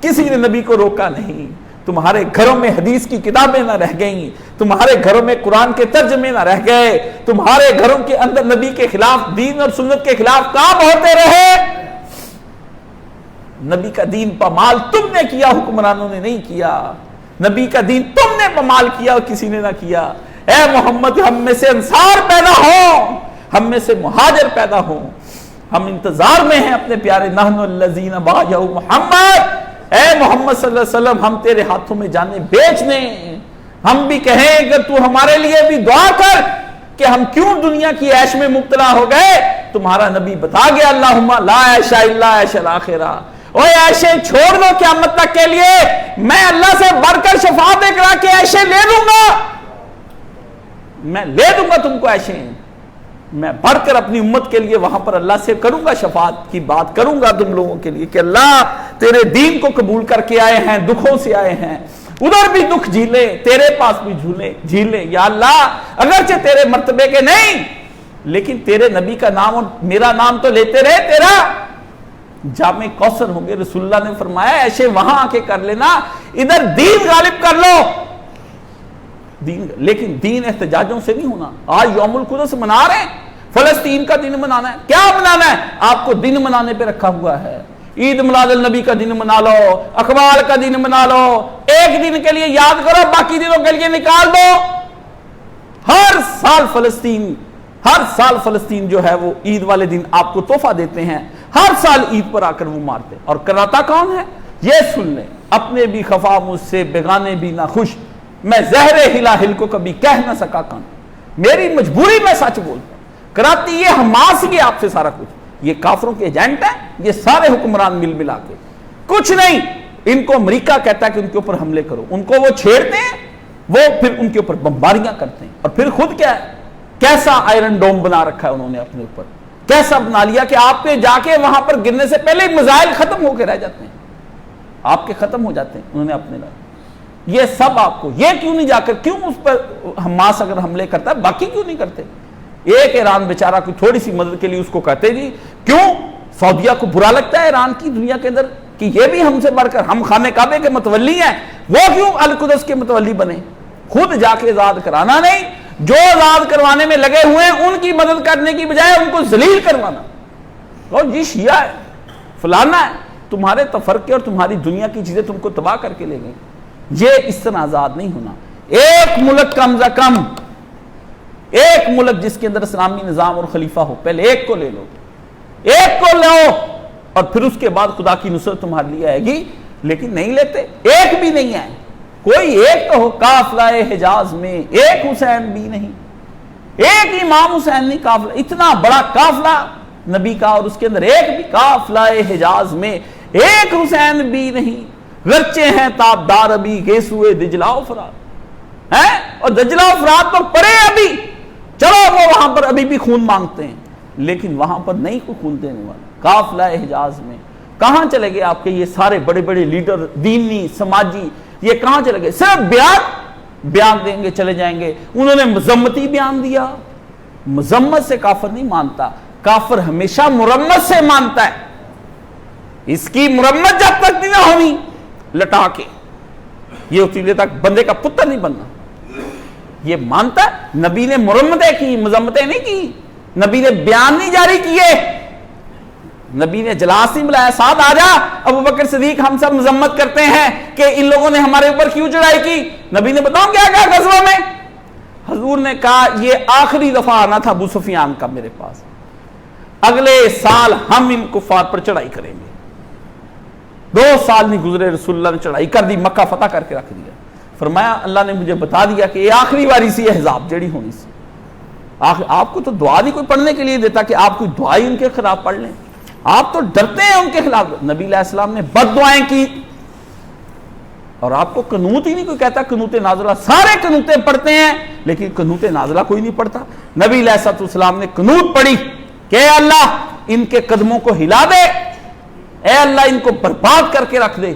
کسی نے نبی کو روکا نہیں، تمہارے گھروں میں حدیث کی کتابیں نہ رہ گئیں، تمہارے گھروں میں قرآن کے ترجمے نہ رہ گئے، تمہارے گھروں کے اندر نبی کے خلاف دین اور سنت کے خلاف کام ہوتے رہے، نبی کا دین پامال تم نے کیا، حکمرانوں نے نہیں کیا، نبی کا دین تم نے پامال کیا اور کسی نے نہ کیا، اے محمد ہم میں سے انصار پیدا ہوں، ہم میں سے مہاجر پیدا ہوں، ہم انتظار میں ہیں اپنے پیارے نحن الذین بایعوا محمد، اے محمد صلی اللہ علیہ وسلم ہم تیرے ہاتھوں میں جانیں بیچ دیں، ہم بھی کہیں اگر تو ہمارے لیے بھی دعا کر کہ ہم کیوں دنیا کی عیش میں مبتلا ہو گئے، تمہارا نبی بتا گیا اللہم لا عیش الا عیش الاخرہ، اوے عیشیں چھوڑ دو قیامت تک کے لیے، میں اللہ سے بڑھ کر شفاعت کرا کے عیشیں لے لوں گا، میں لے دوں گا تم کو عیشیں، میں بڑھ کر اپنی امت کے لیے وہاں پر اللہ سے کروں گا، شفاعت کی بات کروں گا تم لوگوں کے لیے کہ اللہ تیرے دین کو قبول کر کے آئے ہیں، دکھوں سے آئے ہیں، ادھر بھی دکھ جھیلے، تیرے پاس بھی جھیلے یا اللہ، اگرچہ تیرے مرتبے کے نہیں لیکن تیرے نبی کا نام اور میرا نام تو لیتے رہے، تیرا جامع کوثر ہوں گے۔ رسول اللہ نے فرمایا ایسے وہاں آ کے کر لینا، ادھر دین غالب کر لو، لیکن دین احتجاجوں سے نہیں ہونا۔ آج یوم القدس منا رہے ہیں، فلسطین کا دن منانا ہے، کیا منانا ہے؟ آپ کو دن منانے پہ رکھا ہوا ہے۔ عید میلاد النبی کا دن منا لو، اقبال کا دن منا لو، ایک دن کے لیے یاد کرو، باقی دنوں کے لیے نکال دو۔ ہر سال فلسطین جو ہے وہ عید والے دن آپ کو تحفہ دیتے ہیں، ہر سال عید پر آ کر وہ مارتے، اور کراتا کون ہے؟ یہ سن لیں، اپنے بھی خفا مجھ سے بیگانے بھی نہ خوش، میں زہر ہلاہل کو کبھی کہہ نہ سکا کان، میری مجبوری میں سچ بولتا ہوں۔ کراتی یہ حماس یہ آپ سے سارا کچھ، یہ کافروں کے ایجنٹ ہیں، یہ سارے حکمران مل ملا کے کچھ نہیں۔ ان کو امریکہ کہتا ہے کہ ان کے اوپر حملے کرو، ان کو وہ چھیڑتے ہیں، وہ پھر ان کے اوپر بمباریاں کرتے ہیں، اور پھر خود کیا ہے، کیسا آئرن ڈوم بنا رکھا ہے انہوں نے اپنے اوپر، کیسا بنا لیا کہ آپ پہ جا کے وہاں پر گرنے سے پہلے میزائل ختم ہو کے رہ جاتے ہیں، آپ کے ختم ہو جاتے ہیں انہوں نے اپنے لائے۔ یہ سب آپ کو، یہ کیوں نہیں جا کر، کیوں اس پر حماس اگر حملے کرتا ہے باقی کیوں نہیں کرتے؟ ایک ایران بیچارہ کوئی تھوڑی سی مدد کے لیے اس کو کہتے جی، کیوں سعودیہ کو برا لگتا ہے ایران کی دنیا کے اندر کہ یہ بھی ہم سے بڑھ کر، ہم خانہ کعبے کے متولی ہیں، وہ کیوں القدس کے متولی بنے؟ خود جا کے آزاد کرانا نہیں، جو آزاد کروانے میں لگے ہوئے ہیں ان کی مدد کرنے کی بجائے ان کو ذلیل کروانا۔ اور جی شیعہ ہے، فلانا ہے، تمہارے تفرقے اور تمہاری دنیا کی چیزیں تم کو تباہ کر کے لے گئیں۔ یہ اس طرح آزاد نہیں ہونا۔ ایک ملک کم از کم، ایک ملک جس کے اندر اسلامی نظام اور خلیفہ ہو، پہلے ایک کو لے لو، ایک کو لو، اور پھر اس کے بعد خدا کی نصرت تمہارے لیے آئے گی، لیکن نہیں لیتے، ایک بھی نہیں ہے۔ کوئی ایک تو ہو، قافلہ حجاز میں ایک حسین بھی نہیں، ایک امام حسین نہیں، قافلہ اتنا بڑا قافلہ نبی کا، اور اس کے اندر ایک بھی، قافلہ حجاز میں ایک حسین بھی نہیں۔ گرچہ ہیں تابدار ابھی گیسوئے دجلہ و فرات، ہیں اور دجلہ و فرات تو پڑے ابھی، چلو وہ وہاں پر ابھی بھی خون مانگتے ہیں، لیکن وہاں پر نہیں کوئی خون دینے والا۔ قافلہ حجاز میں کہاں چلے گئے آپ کے یہ سارے بڑے بڑے لیڈر، دینی سماجی، یہ کہاں چلے گئے؟ صرف بیان دیں گے، چلے جائیں گے۔ انہوں نے مذمتی بیان دیا، مذمت سے کافر نہیں مانتا، کافر ہمیشہ مرمت سے مانتا ہے۔ اس کی مرمت جب تک نہیں ہونی لٹا کے، یہ اسی تک بندے کا پتر نہیں بننا۔ یہ مانتا ہے نبی نے مرمتیں کی، مذمتیں نہیں کی، نبی نے بیان نہیں جاری کیے، نبی نے جلاس نہیں بلایا، ساتھ آ جا ابو بکر صدیق، ہم سب مذمت کرتے ہیں کہ ان لوگوں نے ہمارے اوپر کیوں چڑھائی کی۔ نبی نے بتاؤں کیا کہا غزوہ میں؟ حضور نے کہا یہ آخری دفعہ آنا تھا ابو سفیان کا میرے پاس، اگلے سال ہم ان کفار پر چڑھائی کریں گے۔ 2 سال نہیں گزرے، رسول اللہ نے چڑھائی کر دی، مکہ فتح کر کے رکھ دیا۔ فرمایا اللہ نے مجھے بتا دیا کہ یہ آخری باری سی احزاب جڑی ہونی سی۔ آپ کو تو دعا نہیں کوئی پڑھنے کے لیے دیتا کہ آپ کوئی دعائی ان کے خلاف پڑھ لیں، آپ تو ڈرتے ہیں ان کے خلاف۔ نبی علیہ السلام نے بد دعائیں کی، اور آپ کو قنوت ہی نہیں کوئی کہتا، قنوت نازلہ سارے قنوتیں پڑھتے ہیں، لیکن قنوت نازلہ کوئی نہیں پڑھتا۔ نبی علیہ السلام نے قنوت پڑھی کہ اے اللہ ان کے قدموں کو ہلا دے، اے اللہ ان کو برباد کر کے رکھ دے،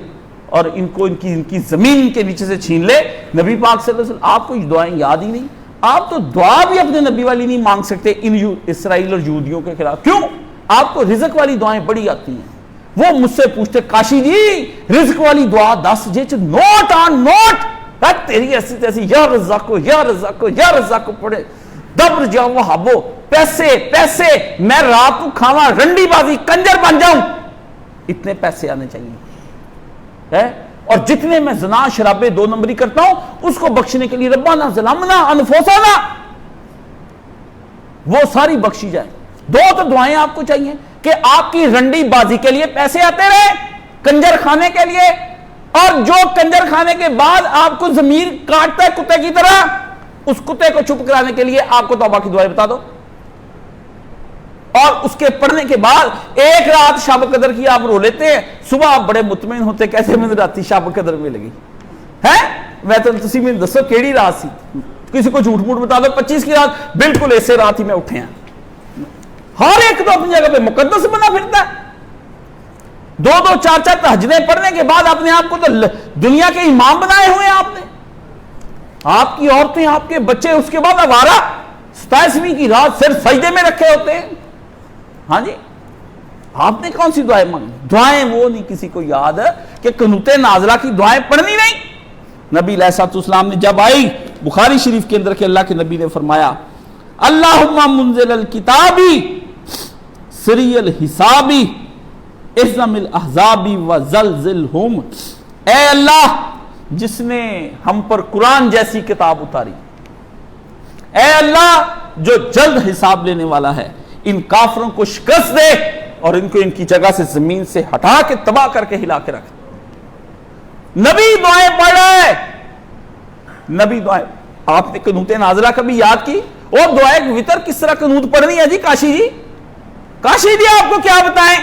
اور ان کو ان کی زمین کے نیچے سے چھین لے۔ نبی پاک صلی اللہ علیہ وسلم، آپ کو یہ دعائیں یاد ہی نہیں، آپ تو دعا بھی اپنے نبی والی نہیں مانگ سکتے ان اسرائیل اور یہودیوں کے خلاف۔ کیوں؟ آپ کو رزق والی دعائیں بڑی آتی ہیں۔ وہ مجھ سے پوچھتے کاشی جی رزق والی دعا 10 جے نوٹ آن نوٹ، تیری ایسی تیسی یا رزاق کو یا رزاق کو یا رزاق کو پڑھے، دبر جاؤ وہ ہابو، پیسے پیسے، میں رات کو کھاواں رنڈی بازی کنجر بن جاؤں، اتنے پیسے آنے چاہیے، اور جتنے میں زنا شرابے 2 نمبری کرتا ہوں اس کو بخشنے کے لیے ربنا ظلمنا انفسنا، وہ ساری بخشی جائے۔ 2 تو دعائیں آپ کو چاہیے کہ آپ کی رنڈی بازی کے لیے پیسے آتے رہے، کنجر کھانے کے لیے، اور جو کنجر کھانے کے بعد آپ کو ضمیر کاٹتا ہے کتے کی طرح، اس کتے کو چپ کرانے کے لیے آپ کو توبہ کی دعائیں بتا دو، اور اس کے پڑھنے کے بعد ایک رات شب قدر کی آپ رو لیتے ہیں، صبح آپ بڑے مطمئن ہوتے کیسے میں راتی شب قدر میں لگی ہے، میں تو تسی میں دسو کیڑی رات سی، کسی کو جھوٹ موٹ بتا دو 25 کی رات، بالکل ایسے رات ہی میں اٹھے ہیں۔ ہر ایک تو اپنی جگہ پہ مقدس بنا پھرتا ہے، دو چار تہجدیں پڑھنے کے بعد اپنے آپ کو تو دنیا کے امام بنائے ہوئے ہیں آپ نے. آپ کی عورتیں، آپ کے بچے اس کے بعد آوارہ 27ویں کی رات صرف سجدے میں رکھے ہوتے ہیں. ہاں جی، آپ نے کون سی دعائیں مانگی؟ دعائیں وہ نہیں کسی کو یاد کہ قنوت نازلہ کی دعائیں پڑھنی نہیں. نبی علیہ الصلوۃ والسلام نے جب آئی بخاری شریف کے اندر کہ اللہ کے نبی نے فرمایا اللہم منزل الکتابی سری الحسابی اہزم الاحزابی وزلزلہم، اے اللہ جس نے ہم پر قرآن جیسی کتاب اتاری، اے اللہ جو جلد حساب لینے والا ہے، ان کافروں کو شکست دے اور ان کو ان کی جگہ سے زمین سے ہٹا کے تباہ کر کے ہلا کے رکھ. نبی دعائیں پڑھ رہا ہے، نبی دعائیں. آپ نے قنوت نازلہ کبھی یاد کی؟ اور دعائیں وتر کس طرح قنوت پڑھنی ہے جی کاشی جی؟ کاشی جی آپ کو کیا بتائیں؟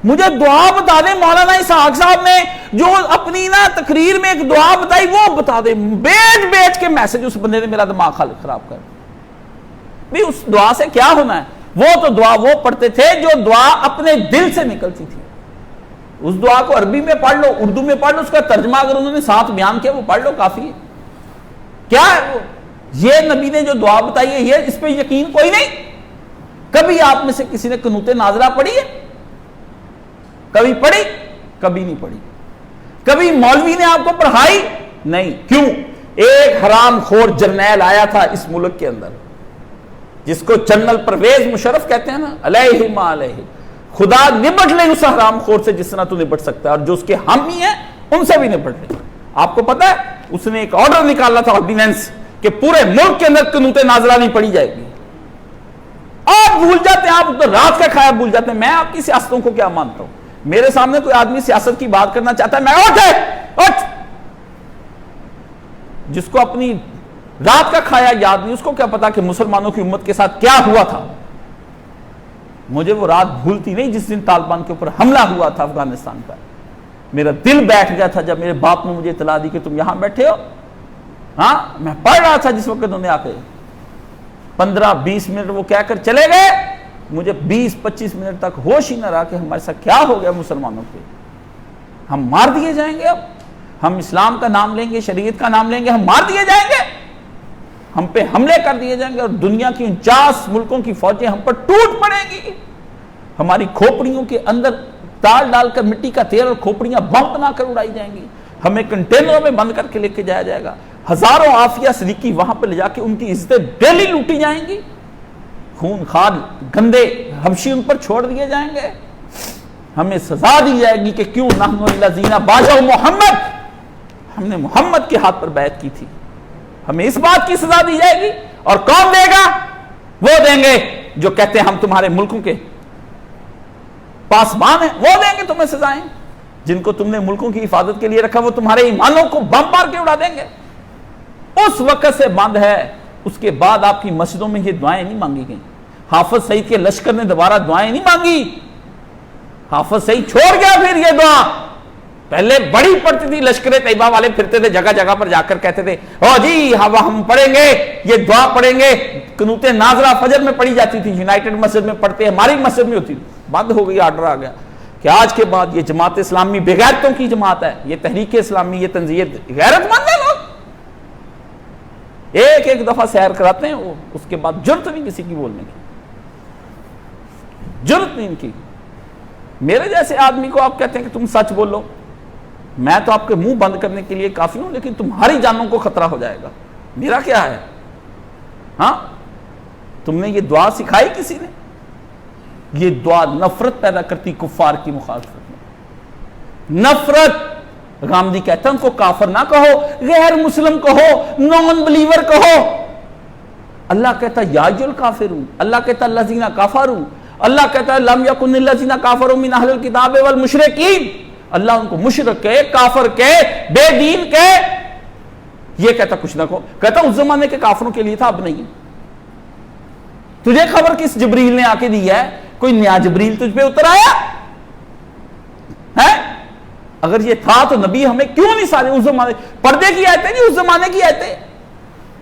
مجھے دعا بتا دیں. مولانا اسحاق صاحب نے جو اپنی نا تقریر میں ایک دعا بتائی وہ بتا دیں. بیچ کے میسج اس بندے نے میرا دماغ خراب کر. بھی اس دعا سے کیا ہونا ہے؟ وہ تو دعا وہ پڑھتے تھے جو دعا اپنے دل سے نکلتی تھی. اس دعا کو عربی میں پڑھ لو، اردو میں پڑھ لو، اس کا ترجمہ اگر انہوں نے ساتھ بیان کیا وہ پڑھ لو، کافی ہے. کیا ہے وہ؟ یہ نبی نے جو دعا بتائی ہے یہ اس پہ یقین کوئی نہیں. کبھی آپ میں سے کسی نے قنوت نازلہ پڑھی ہے؟ کبھی پڑھی؟ کبھی نہیں پڑھی. کبھی مولوی نے آپ کو پڑھائی؟ نہیں. کیوں؟ ایک حرام خور جرنیل آیا تھا اس ملک کے اندر جس کو جنرل پرویز مشرف کہتے ہیں نا، علیہ ما علیہ، خدا نبٹ لے اس حرام خور سے جس طرح تو نبٹ سکتا ہے، اور جو اس کے حامی ہیں ان سے بھی نبٹ لے. آپ کو پتا ہے اس نے ایک آرڈر نکالا تھا، آرڈیننس، کہ پورے ملک کے اندر قنوت نازلہ نہیں پڑھی جائے گی. آپ بھول جاتے ہیں، آپ تو رات کا کھایا بھول جاتے ہیں. میں آپ کی سیاستوں کو کیا مانتا ہوں؟ میرے سامنے کوئی آدمی سیاست کی بات کرنا چاہتا ہے، میں اٹھ. جس کو اپنی رات کا کھایا یاد نہیں، اس کو کیا پتا کہ مسلمانوں کی امت کے ساتھ کیا ہوا تھا. مجھے وہ رات بھولتی نہیں جس دن طالبان کے اوپر حملہ ہوا تھا افغانستان پر. میرا دل بیٹھ گیا تھا جب میرے باپ نے مجھے اطلاع دی کہ تم یہاں بیٹھے ہو. ہاں، میں پڑھ رہا تھا جس وقت انہوں نے آ کے 15-20 منٹ وہ کہہ کر چلے گئے. مجھے 20-25 منٹ تک ہوش ہی نہ رہا کہ ہمارے ساتھ کیا ہو گیا مسلمانوں پہ. ہم مار دیے جائیں گے. اب ہم اسلام کا نام لیں گے، شریعت کا نام لیں گے، ہم مار دیے جائیں گے، ہم پہ حملے کر دیے جائیں گے، اور دنیا کی 49 ملکوں کی فوجیں ہم پر ٹوٹ پڑیں گی. ہماری کھوپڑیوں کے اندر تال ڈال کر مٹی کا تیل اور کھوپڑیاں بم بنا کر اڑائی جائیں گی. ہمیں کنٹینروں میں بند کر کے لے کے جایا جائے گا. ہزاروں عافیہ صدیقی وہاں پہ لے جا کے ان کی عزتیں ڈیلی لوٹی جائیں گی. خون خار گندے حبشی ان پر چھوڑ دیے جائیں گے. ہمیں سزا دی جائے گی کہ کیوں نحن الذین باجوا محمد، ہم نے محمد کے ہاتھ پر بیعت کی تھی. ہمیں اس بات کی سزا دی جائے گی. اور کون دے گا؟ وہ دیں گے جو کہتے ہیں ہم تمہارے ملکوں کے پاسبان ہیں. وہ دیں گے تمہیں سزائیں. جن کو تم نے ملکوں کی حفاظت کے لیے رکھا وہ تمہارے ایمانوں کو بم مار کے اڑا دیں گے. اس وقت سے بند ہے. اس کے بعد آپ کی مسجدوں میں یہ دعائیں نہیں مانگی گئیں. حافظ سعید کے لشکر نے دوبارہ دعائیں نہیں مانگی. حافظ سعید چھوڑ گیا پھر یہ دعا. پہلے بڑی پڑتی تھی، لشکر طیبہ والے پھرتے تھے جگہ جگہ پر جا کر کہتے تھے او جی ہم پڑھیں گے، یہ دعا پڑھیں گے. قنوت نازلہ فجر میں پڑھی جاتی تھی، یونائٹڈ مسجد میں پڑھتے، ہماری مسجد میں ہوتی تھی. بند ہو گئی، آرڈر آ گیا کہ آج کے بعد یہ جماعت اسلامی بغیرتوں کی جماعت ہے. یہ تحریک اسلامی، یہ تنظیم غیرت مند ہے. لوگ ایک دفعہ سیر کراتے ہیں، وہ اس کے بعد جرت نہیں کسی کی بولنے کی، جرت نہیں ان کی. میرے جیسے آدمی کو آپ کہتے ہیں کہ تم سچ بولو، میں تو آپ کے منہ بند کرنے کے لیے کافی ہوں، لیکن تمہاری جانوں کو خطرہ ہو جائے گا. میرا کیا ہے؟ ہاں، تم نے یہ دعا سکھائی کسی نے؟ یہ دعا نفرت پیدا کرتی کفار کی مخالفت میں. نفرت. غامدی کہتا ہے ان کو کافر نہ کہو، غیر مسلم کہو، نان بلیور کہو. اللہ کہتا یا ایھا الکافرون، اللہ کہتا الذین کفروا، اللہ کہتا ہے لم یکن الذین کفروا من اہل الکتاب والمشرکین. اللہ ان کو مشرک کہے، کافر کہے، بے دین کہے. یہ کہتا کچھ نہ کہو. کہتا اس زمانے کے کافروں کے لیے تھا، اب نہیں ہے. تجھے خبر کس جبریل نے آ کے دی ہے؟ کوئی نیا جبریل تجھ پہ اتر آیا ہے؟ اگر یہ تھا تو نبی ہمیں کیوں نہیں سارے اس زمانے پردے کی آیتیں نہیں، اس زمانے کی آیتیں،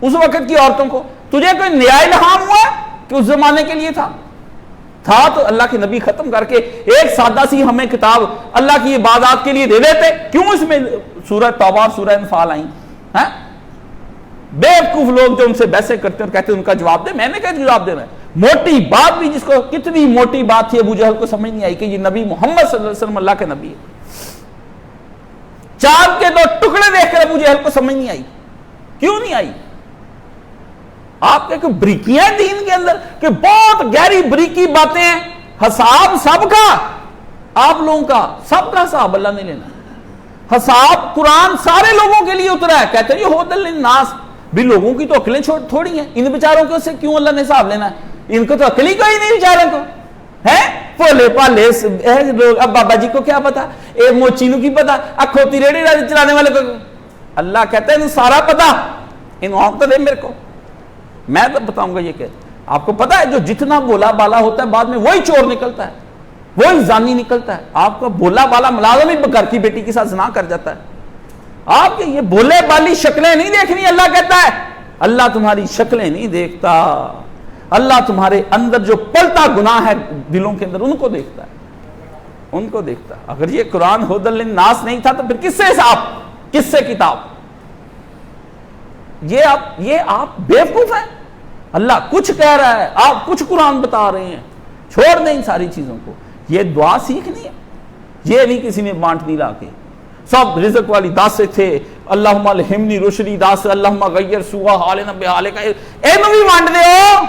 اس وقت کی عورتوں کو. تجھے کوئی نیا الہام ہوا کہ اس زمانے کے لیے تھا؟ تھا تو اللہ کے نبی ختم کر کے ایک سادہ سی ہمیں کتاب اللہ کی عبادات کے لیے دے دیتے. کیوں اس میں سورہ توبہ اور سورہ انفال آئیں؟ بیوقوف لوگ جو ان سے بحثیں کرتے ہیں اور کہتے ہیں ان کا جواب دے. میں نے کہا جواب دینا ہے. موٹی بات بھی، جس کو کتنی موٹی بات تھی، ابو جہل کو سمجھ نہیں آئی کہ یہ نبی محمد صلی اللہ علیہ وسلم اللہ کے نبی ہے. چاند کے 2 ٹکڑے دیکھ کر ابو جہل کو سمجھ نہیں آئی. کیوں نہیں آئی؟ آپ کے بریکیاں دین کے اندر کہ بہت گہری بریکی باتیں ہیں. حساب سب کا، آپ لوگوں کا سب کا حساب اللہ نے لینا. حساب قرآن سارے لوگوں کے لیے اترا ہے. کہتے ہیں یہ ہدی للناس، بھی لوگوں کی تو عقلیں تھوڑی ہیں، ان بیچاروں کو سے کیوں اللہ نے حساب لینا ہے؟ ان کو تو عقل ہی کوئی نہیں بیچاروں کو ہے. پھولے پالے لوگ. اب بابا جی کو کیا پتا، اے موچی نو کی پتا، کھوتی ریڑھی چلانے والے کو. اللہ کہتا ہے انہوں سارا پتا، انہوں تو دے میرے کو. میں تو بتاؤں گا یہ کہ آپ کو پتا ہے جو جتنا بولا بالا ہوتا ہے بعد میں وہی چور نکلتا ہے، وہی زانی نکلتا ہے. آپ کا بولا بالا ملازم ہی گھر کی بیٹی کے ساتھ زنا کر جاتا ہے. آپ کے یہ بولے بالی شکلیں نہیں دیکھنی. اللہ کہتا ہے اللہ تمہاری شکلیں نہیں دیکھتا، اللہ تمہارے اندر جو پلتا گناہ ہے دلوں کے اندر ان کو دیکھتا ہے، ان کو دیکھتا ہے. اگر یہ قرآن ہدی للناس نہیں تھا تو پھر کس سے حساب، کس سے کتاب؟ یہ آپ بیوقوف ہیں. اللہ کچھ کہہ رہا ہے، آپ کچھ قرآن بتا رہے ہیں. چھوڑ دیں ان ساری چیزوں کو. یہ دعا سیکھنی ہے، یہ نہیں کسی نے بانٹنی لا کے. سب رزق والی داسے تھے، اللہم الہمنی رشدی داس، اللہم غیر سوا حالنا بحالک. اینو بھی بانٹ دے ہو،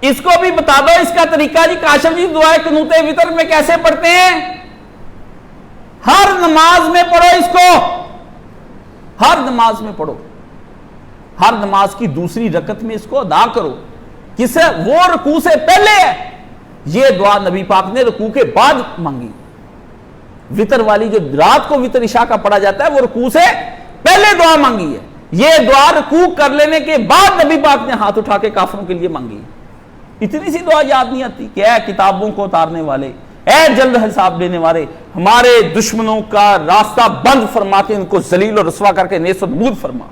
اس کو بھی بتا دو اس کا طریقہ. جی کاشف جی دعائے قنوت وتر میں کیسے پڑھتے ہیں؟ ہر نماز میں پڑھو اس کو، ہر نماز میں پڑھو، ہر نماز کی دوسری رکعت میں اس کو ادا کرو. کس ہے وہ رکوع سے پہلے ہے. یہ دعا نبی پاک نے رکوع کے بعد مانگی. وتر والی جو رات کو وتر عشاء کا پڑھا جاتا ہے وہ رکوع سے پہلے دعا مانگی ہے. یہ دعا رکوع کر لینے کے بعد نبی پاک نے ہاتھ اٹھا کے کافروں کے لیے مانگی. اتنی سی دعا یاد نہیں آتی کہ اے کتابوں کو اتارنے والے، اے جلد حساب لینے والے، ہمارے دشمنوں کا راستہ بند فرما کے ان کو ذلیل اور رسوا کر کے نیست و نبود فرما،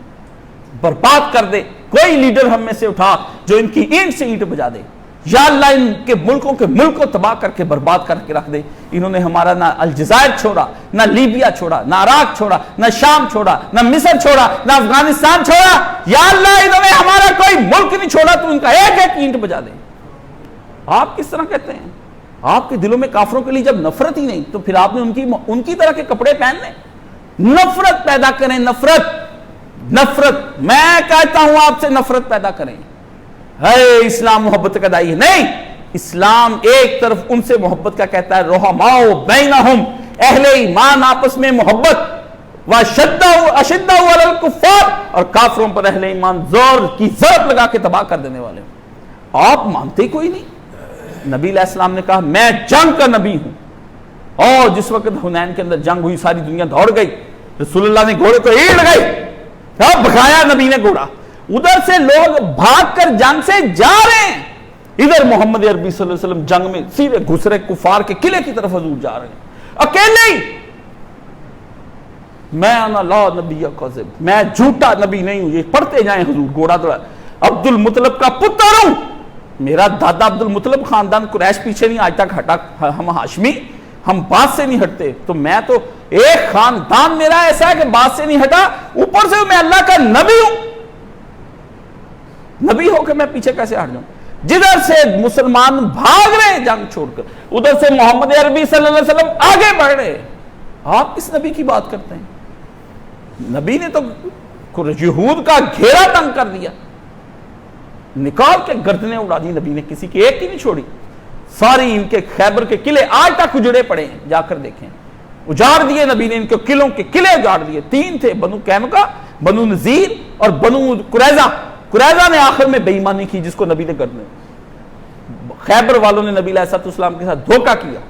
برباد کر دے. کوئی لیڈر ہم میں سے اٹھا جو ان کی اینٹ سے اینٹ بجا دے. یا اللہ ان کے ملکوں کے ملک کو تباہ کر کے برباد کر کے رکھ دے. انہوں نے ہمارا نہ الجزائر چھوڑا، نہ لیبیا چھوڑا، نہ عراق چھوڑا، نہ شام چھوڑا، نہ مصر چھوڑا، نہ افغانستان چھوڑا. یا اللہ انہوں نے ہمارا کوئی ملک نہیں چھوڑا، تو ان کا ایک ایک اینٹ بجا دے. آپ کس طرح کہتے ہیں؟ آپ کے دلوں میں کافروں کے لیے جب نفرت ہی نہیں تو پھر آپ نے ان کی طرح کے کپڑے پہن لیں. نفرت پیدا کریں، نفرت. میں کہتا ہوں آپ سے نفرت پیدا کریں. ہے اسلام محبت کا دائی ہے؟ نہیں. اسلام ایک طرف ان سے محبت کا کہتا ہے، رحماء بینہم، اہل ایمان آپس میں محبت، واشدہ علی الکفار، اور کافروں پر اہل ایمان زور کی ضرب لگا کے تباہ کر دینے والے. آپ مانتے کوئی نہیں. نبی علیہ السلام نے کہا میں جنگ کا نبی ہوں. اور جس وقت حنین کے اندر جنگ ہوئی ساری دنیا دوڑ گئی. رسول اللہ نے گھوڑے کو اینٹ لگائی، بھگایا نبی نے گھوڑا. ادھر سے لوگ بھاگ کر جنگ سے جا رہے ہیں، ادھر محمد عربی صلی اللہ علیہ وسلم جنگ میں سیدھے گھس رہے کفار کے قلعے کی طرف حضور جا رہے ہیں اکیلے ہی. میں انا لا نبی کاذب، میں جھوٹا نبی نہیں ہوں. یہ پڑھتے جائیں حضور. گھوڑا دوڑا. عبد المطلب کا پتر ہوں، میرا دادا عبد المطلب خاندان قریش پیچھے نہیں آج تک ہٹا. ہم ہاشمی، ہم بات سے نہیں ہٹتے. تو میں تو ایک خاندان میرا ایسا ہے کہ بات سے نہیں ہٹا، اوپر سے میں اللہ کا نبی ہوں. نبی ہو کے میں پیچھے کیسے ہٹ جاؤں؟ جدھر سے مسلمان بھاگ رہے ہیں جنگ چھوڑ کر، ادھر سے محمد عربی صلی اللہ علیہ وسلم آگے بڑھ رہے. آپ کس نبی کی بات کرتے ہیں؟ نبی نے تو یہود کا گھیرا تنگ کر دیا، نکال کے گردنیں اڑا دی. نبی نے کسی کی ایک کی نہیں چھوڑی. ساری ان کے خیبر کے قلعے آج تک اجڑے پڑے ہیں، جا کر دیکھیں. اجاڑ دیے نبی نے، ان کے قلعوں کے قلعے اجاڑ دیے. 3 تھے، بنو قینقاع، بنو نذیر اور بنو قریظہ. قریظہ نے آخر میں بے ایمانی کی جس کو نبی نے گردنے. خیبر والوں نے نبی علیہ السلام کے ساتھ دھوکہ کیا،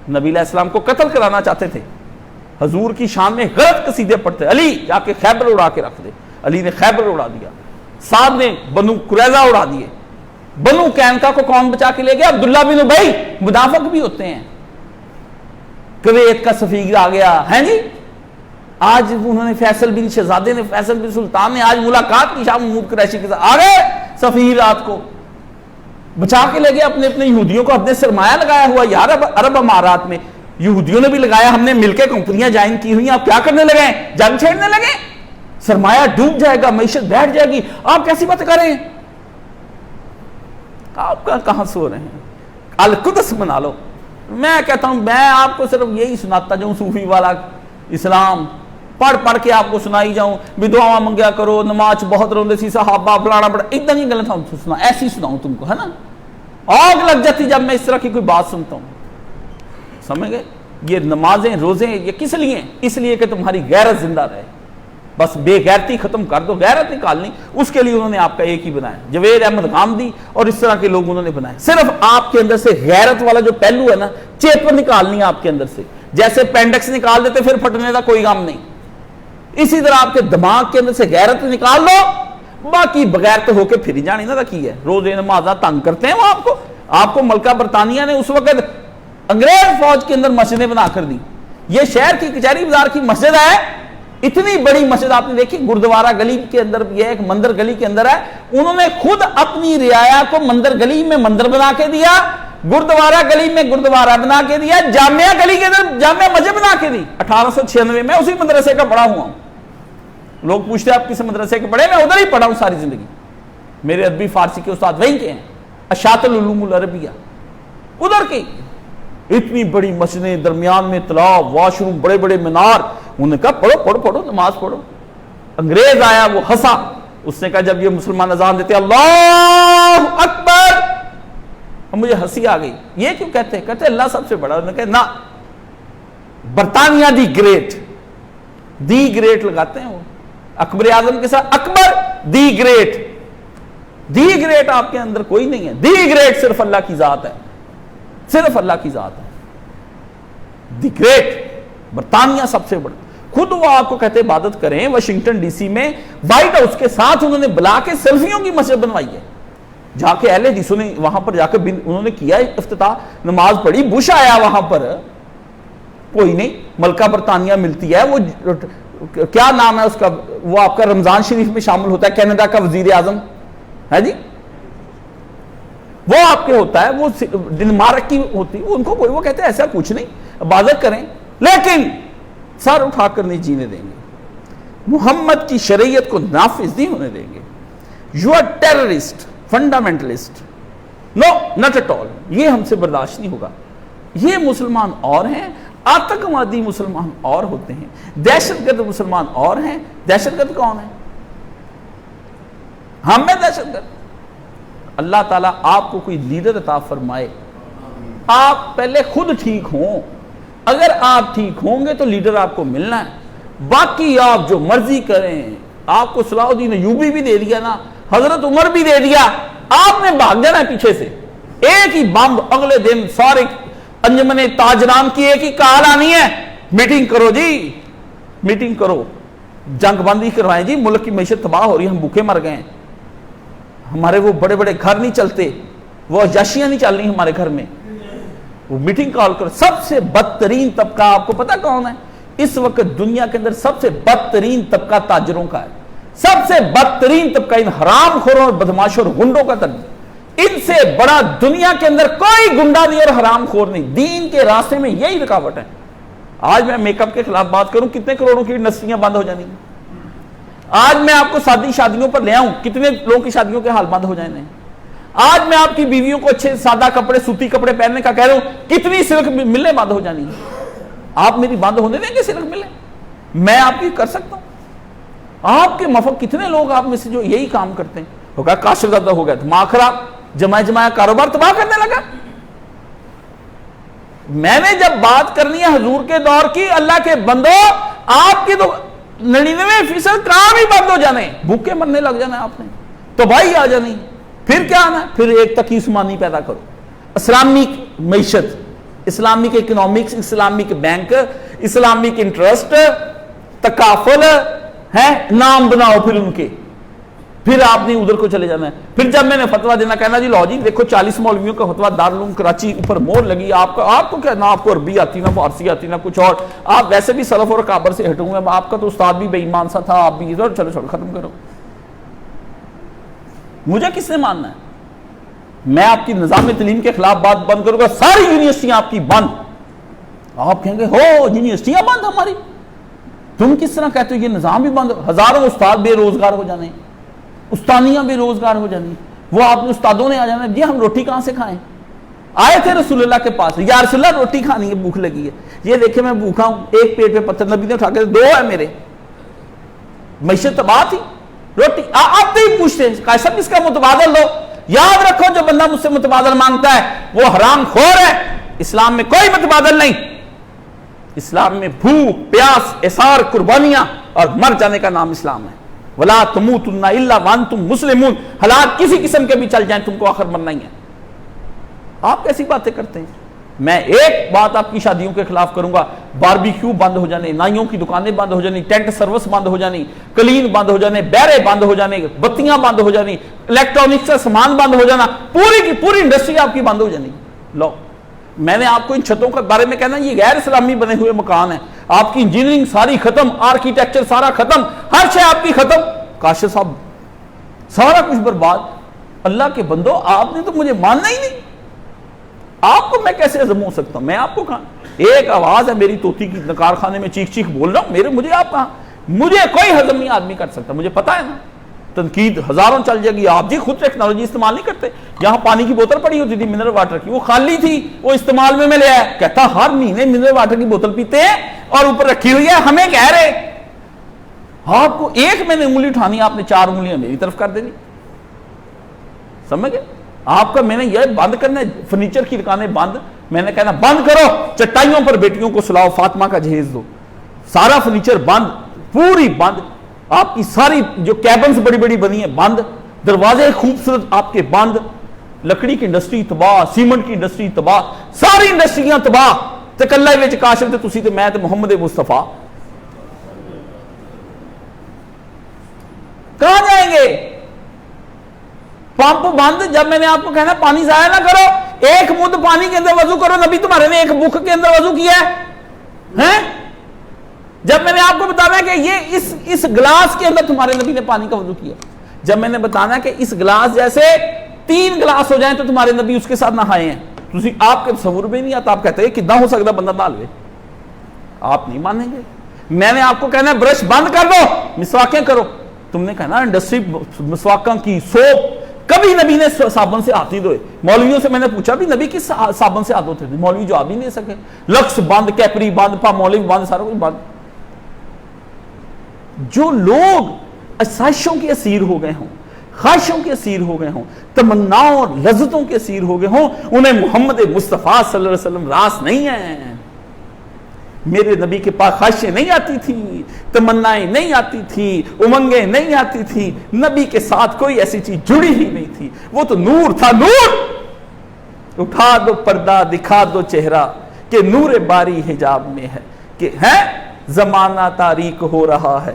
نبی علیہ السلام کو قتل کرانا چاہتے تھے. حضور کی شان میں غلط قصیدے پڑھتے. علی جا کے خیبر اڑا کے رکھ دے. علی نے خیبر اڑا دیا. سعد نے بنو قریظہ اڑا دیے. بنو قینقاع کو کون بچا کے لے گیا؟ عبداللہ بن ابی. منافق بھی ہوتے ہیں. کویت کا سفیر آ گیا ہے جی، آج انہوں نے فیصل بن شہزادے نے، فیصل بن سلطان نے آج ملاقات کی شاہ محمود قریشی کے ساتھ. آ گئے سفیر رات کو. بچا کے لے گئے اپنے اپنے یہودیوں کو، اپنے سرمایہ لگایا ہوا یار عرب امارات میں یہودیوں نے بھی لگایا، ہم نے مل کے کمپنیاں جوائن کی ہوئی، آپ کیا کرنے لگے ہیں؟ جنگ چھیڑنے لگے، سرمایہ ڈوب جائے گا، معیشت بیٹھ جائے گی، آپ کیسی بات کر رہے ہیں؟ آپ کہاں سو رہے ہیں؟ القدس بنا لو۔ میں کہتا ہوں میں آپ کو صرف یہی سناتا جاؤں، صوفی والا اسلام پڑھ پڑھ کے آپ کو سنائی جاؤں بھی دعا منگیا کرو، نماز بہت روندے سی صحابہ فلانا بڑا، اتنا نہیں غلط سنا، ایسی سناؤں تم کو، ہے نا؟ آگ لگ جاتی جب میں اس طرح کی کوئی بات سنتا ہوں، سمجھ گئے؟ یہ نمازیں روزیں یہ کس لیے؟ اس لیے کہ تمہاری غیرت زندہ رہے، بس بے غیرتی ختم کر دو، غیرت نکالنی، اس کے لیے انہوں نے آپ کا ایک ہی بنایا، جوید احمد غامدی اور اس طرح کے لوگ انہوں نے بنائے، صرف آپ کے اندر سے غیرت والا جو پہلو ہے نا، چیپ پر نکالنی ہے آپ کے اندر سے، جیسے پینڈکس نکال دیتے پھر پھٹنے کا کوئی غم نہیں، اسی طرح آپ کے دماغ کے اندر سے غیرت نکال لو، باقی بغیر تو ہو کے پھر ہی جانی نہ رکھی ہے، روز نمازہ تنگ کرتے ہیں وہ آپ کو ملکہ برطانیہ نے اس وقت انگریز فوج کے اندر مسجدیں بنا کر دی، یہ شہر کی کچہری بازار کی مسجد ہے، اتنی بڑی مسجد آپ نے دیکھی، گردوارہ گلی کے اندر، یہ ایک مندر گلی کے اندر ہے، انہوں نے خود اپنی رعایا کو مندر گلی میں مندر بنا کے دیا، گردوارہ گلی میں گردوارہ بنا کے دیا، جامعہ گلی کے اندر جامعہ مسجد بنا کے دی، 1896 میں اسی مدرسے کا پڑھا ہوا ہوں، لوگ پوچھتے ہیں آپ کس مدرسے کے پڑھے؟ میں ادھر ہی پڑھا ہوں ساری زندگی، میرے عربی فارسی کے استاد وہیں کے ہیں، اشاط العلوم العربیہ، ادھر کی اتنی بڑی مسجدیں، درمیان میں تالاب، واش روم، بڑے بڑے مینار، انہوں نے کہا پڑھو نماز پڑھو، انگریز آیا وہ ہنسا، اس نے کہا جب یہ مسلمان اذان دیتے اللہ اکبر، اور مجھے ہنسی آ گئی، یہ کیوں کہتے ہیں؟ کہتے اللہ سب سے بڑا، انہوں نے کہا نا، برطانیہ دی گریٹ لگاتے ہیں وہ، اکبر اعظم کے ساتھ اکبر دی گریٹ آپ کے اندر کوئی نہیں ہے، دی گریٹ صرف اللہ کی ذات ہے، صرف اللہ کی ذات ہے، دی گریٹ، برطانیہ سب سے بڑا، خود وہ آپ کو کہتے عبادت کریں، واشنگٹن ڈی سی میں وائٹ ہاؤس کے ساتھ انہوں نے بلا کے سیلفیوں کی مسجد بنوائی ہے، جا کے اہل حدیثوں نے وہاں پر جا کے انہوں نے کیا افتتاح، نماز پڑھی، بش آیا وہاں پر، کوئی نہیں، ملکہ برطانیہ ملتی ہے، وہ کیا نام ہے اس کا، وہ آپ کا رمضان شریف میں شامل ہوتا ہے، کینیڈا کا وزیر اعظم ہے جی، وہ آپ کے ہوتا ہے، وہ ڈنمارک کی ہوتی ہے، ان کو کوئی، وہ کہتے ہیں ایسا کچھ نہیں، عبادت کریں، لیکن سر اٹھا کر نہیں جینے دیں گے، محمد کی شریعت کو نافذ نہیں ہونے دیں گے، you are terrorist, fundamentalist, no not at all, یہ ہم سے برداشت نہیں ہوگا، یہ مسلمان اور ہیں، آتنکوادی مسلمان اور ہوتے ہیں، دہشت گرد مسلمان اور ہیں، دہشت گرد کون ہے؟ ہم میں دہشت گرد، اللہ تعالیٰ آپ کو کوئی لیڈر عطا فرمائے، آپ پہلے خود ٹھیک ہوں، اگر آپ ٹھیک ہوں گے تو لیڈر آپ کو ملنا ہے، باقی آپ جو مرضی کریں، آپ کو صلاح الدین ایوبی بھی دے دیا نا، حضرت عمر بھی دے دیا، آپ نے بھاگ جانا ہے پیچھے سے، ایک ہی بم اگلے دن سارے انجمن تاجران کی ایک ہی کال آنی ہے، میٹنگ کرو جی، میٹنگ کرو، جنگ بندی کروائیں جی، ملک کی معیشت تباہ ہو رہی ہے، ہم بھوکے مر گئے ہیں، ہمارے وہ بڑے بڑے گھر نہیں چلتے، وہ عیاشیاں نہیں چل رہی ہمارے گھر میں، وہ میٹنگ کال کر، سب سے بدترین طبقہ آپ کو پتا کون ہے؟ اس وقت دنیا کے اندر سب سے بدترین طبقہ تاجروں کا ہے، سب سے بدترین طبقہ ان حرام خوروں اور بدماشوں اور گنڈوں کا طبقہ، ان سے بڑا دنیا کے اندر کوئی گنڈا نہیں اور حرام خور نہیں، دین کے راستے میں یہی رکاوٹ ہے۔ آج میں میک اپ کے خلاف بات کروں، کتنے کروڑوں کی انڈسٹریاں بند ہو جانی ہیں، آج میں آپ کو شادیوں پر لے آؤں، کتنے لوگوں کی شادیوں کے حال بند ہو جانے ہیں، آج میں آپ کی بیویوں کو اچھے سادہ کپڑے، سوتی کپڑے پہننے کا کہہ رہا ہوں، کتنی سلک ملیں بند ہو جانی ہیں، آپ میری بند ہونے دیں گے سلک ملیں؟ میں آپ کی کر سکتا ہوں؟ آپ کے مفق کتنے لوگ آپ میں سے جو یہی کام کرتے ہیں، ہوگا کاشف زدہ ہو گیا، دماغ خراب، جمایا کاروبار تباہ کرنے لگا۔ میں نے جب بات کرنی ہے حضور کے دور کی، اللہ کے بندو، آپ کی تو 99% کام ہی بند ہو جانے، بھوکے مرنے لگ جانا آپ نے، تو بھائی آ جانی، پھر کیا آنا ہے؟ پھر ایک تقی عثمانی پیدا کرو، اسلامک معیشت، Islamic economics, Islamic bank, Islamic interest, تکافل ہے، نام بناؤ پھر ان کے، پھر آپ نے ادھر کو چلے جانا ہے۔ پھر جب میں نے فتویٰ دینا کہنا جی لو جی دیکھو 40 مولویوں کا فتویٰ دارالعلوم کراچی اوپر مور لگی، آپ کو کیا، نہ آپ کو عربی آتی نہ فارسی آتی نہ کچھ اور، آپ ویسے بھی سلف اور کابر سے ہٹوں گے، آپ کا تو استاد بھی بے ایمان سا تھا، آپ بھی ادھر، چلو ختم کرو، مجھے کس نے ماننا ہے؟ میں آپ کی نظام تعلیم کے خلاف بات بند کروں گا، ساری یونیورسٹیاں آپ کی بند. آپ کہیں گے ہو یونیورسٹیاں بند ہماری، تم کس طرح کہتے ہو یہ نظام بھی بند؟ ہزاروں استاد بے روزگار ہو جانے، استانیاں بے روزگار ہو جانی، وہ آپ نے استادوں نے آ جانا جی ہم روٹی کہاں سے کھائیں؟ آئے تھے رسول اللہ کے پاس، یا رسول اللہ روٹی کھانی ہے، بھوک لگی ہے. یہ دیکھیں میں بھوکا ہوں، ایک پیٹ پہ پتھر نبی نے اٹھا کے دو ہے میرے، معیشت تباہ تھی. روٹی آپ نہیں پوچھتے کیسا کس کا متبادل دو. یاد رکھو جو بندہ مجھ سے متبادل مانگتا ہے وہ حرام خور ہے. اسلام میں کوئی متبادل نہیں. اسلام میں بھوک پیاس احسار قربانیاں اور مر جانے کا نام اسلام ہے. وَلَا تَمُوتُنَّ إِلَّا وَأَنْتُمْ مُسْلِمُونَ. حالات کسی قسم کے بھی چل جائیں تم کو آخر مرنا ہی ہے. آپ کیسی باتیں کرتے ہیں؟ میں ایک بات آپ کی شادیوں کے خلاف کروں گا، باربیکیو بند ہو جانے، نائیوں کی دکانیں بند ہو جانی، ٹینٹ سروس بند ہو جانی، کلین بند ہو جانے، بیرے بند ہو جانے، بتیاں بند ہو جانی، الیکٹرانکس کا سامان بند ہو جانا، پوری کی پوری انڈسٹری آپ کی بند ہو جانی. لو میں نے آپ کو ان چھتوں کے بارے میں کہنا یہ غیر اسلامی بنے ہوئے مکان ہیں. آپ کی انجینئرنگ ساری ختم، آرکیٹیکچر سارا ختم، ہر شے آپ کی ختم. کاشف صاحب سارا کچھ برباد. اللہ کے بندو آپ نے تو مجھے ماننا ہی نہیں. آپ کو میں کیسے عزم ہو سکتا ہوں؟ میں آپ کو کہاں، ایک آواز ہے میری طوطی کی کارخانے میں چیخ چیخ بول رہا ہوں، مجھے آپ کہاں، مجھے کوئی ہضم نہیں آدمی کر سکتا. مجھے پتا ہے نا تنقید ہزاروں چل جائے گی. آپ جی خود ٹیکنالوجی استعمال نہیں کرتے. یہاں پانی کی بوتل پڑی ہوتی تھی منرل واٹر کی، وہ خالی تھی، وہ استعمال میں لے آیا. کہتا ہر مہینے منرل واٹر کی بوتل پیتے ہیں اور اوپر رکھی ہوئی ہے، ہمیں کہہ رہے آپ کو ایک میں نے انگلی اٹھانی، آپ نے 4 انگلیاں میری طرف کر دینی. سمجھ گئے؟ آپ کا میں نے یہ بند کرنا ہے، فرنیچر کی دکانیں بند. میں نے کہنا بند کرو، چٹائیوں پر بیٹیوں کو سلاؤ، فاطمہ کا جہیز دو. سارا فرنیچر بند، پوری بند. آپ کی ساری جو کیبنز بڑی بڑی بنی ہیں بند، دروازے خوبصورت آپ کے بند. لکڑی کی انڈسٹری تباہ، سیمنٹ کی انڈسٹری تباہ، ساری انڈسٹریاں تباہ. تے کلے وچ کاشف تے تسی تے میں تے محمد مصطفیٰ. کہاں جائیں گے؟ پمپ بند. جب میں نے آپ کو کہنا پانی ضائع نہ کرو، ایک مد پانی کے اندر وضو کرو. نبی تمہارے نے ایک بک کے اندر وضو کیا ہے. جب میں نے آپ کو بتانا کہ یہ اس گلاس کے اندر تمہارے نبی نے پانی کا وضو کیا. جب میں نے بتانا کہ اس گلاس جیسے 3 گلاس ہو جائیں تو تمہارے نبی اس کے ساتھ نہائے ہیں. آپ کے تصور میں نہیں آتا. آپ کہتے ہیں کتنا ہو سکتا بندہ نہ لے. آپ نہیں مانیں گے. میں نے آپ کو کہنا برش بند کر دو، مسواکیں کرو. تم نے کہنا انڈسٹری مسواکاں کی سوپ. کبھی نبی نے صابن سے ہاتھ نہیں دھوئے. مولویوں سے میں نے پوچھا بھی نبی کس صابن سے ہاتھ دھوتے تھے؟ مولوی جواب ہی نہیں دے سکے. لکس بند، کیپری بند، پامولو بند، سارا کچھ بند. جو لوگ اسائشوں کے اسیر ہو گئے ہوں، خواہشوں کے اسیر ہو گئے ہوں، تمناؤں اور لذتوں کے اسیر ہو گئے ہوں، انہیں محمد مصطفیٰ صلی اللہ علیہ وسلم راس نہیں ہے. میرے نبی کے پاس خواہشیں نہیں آتی تھی، تمنائیں نہیں آتی تھی، امنگیں نہیں آتی تھی. نبی کے ساتھ کوئی ایسی چیز جڑی ہی نہیں تھی. وہ تو نور تھا. نور. اٹھا دو پردہ دکھا دو چہرہ کہ نور باری حجاب میں ہے، کہ ہے زمانہ تاریک ہو رہا ہے.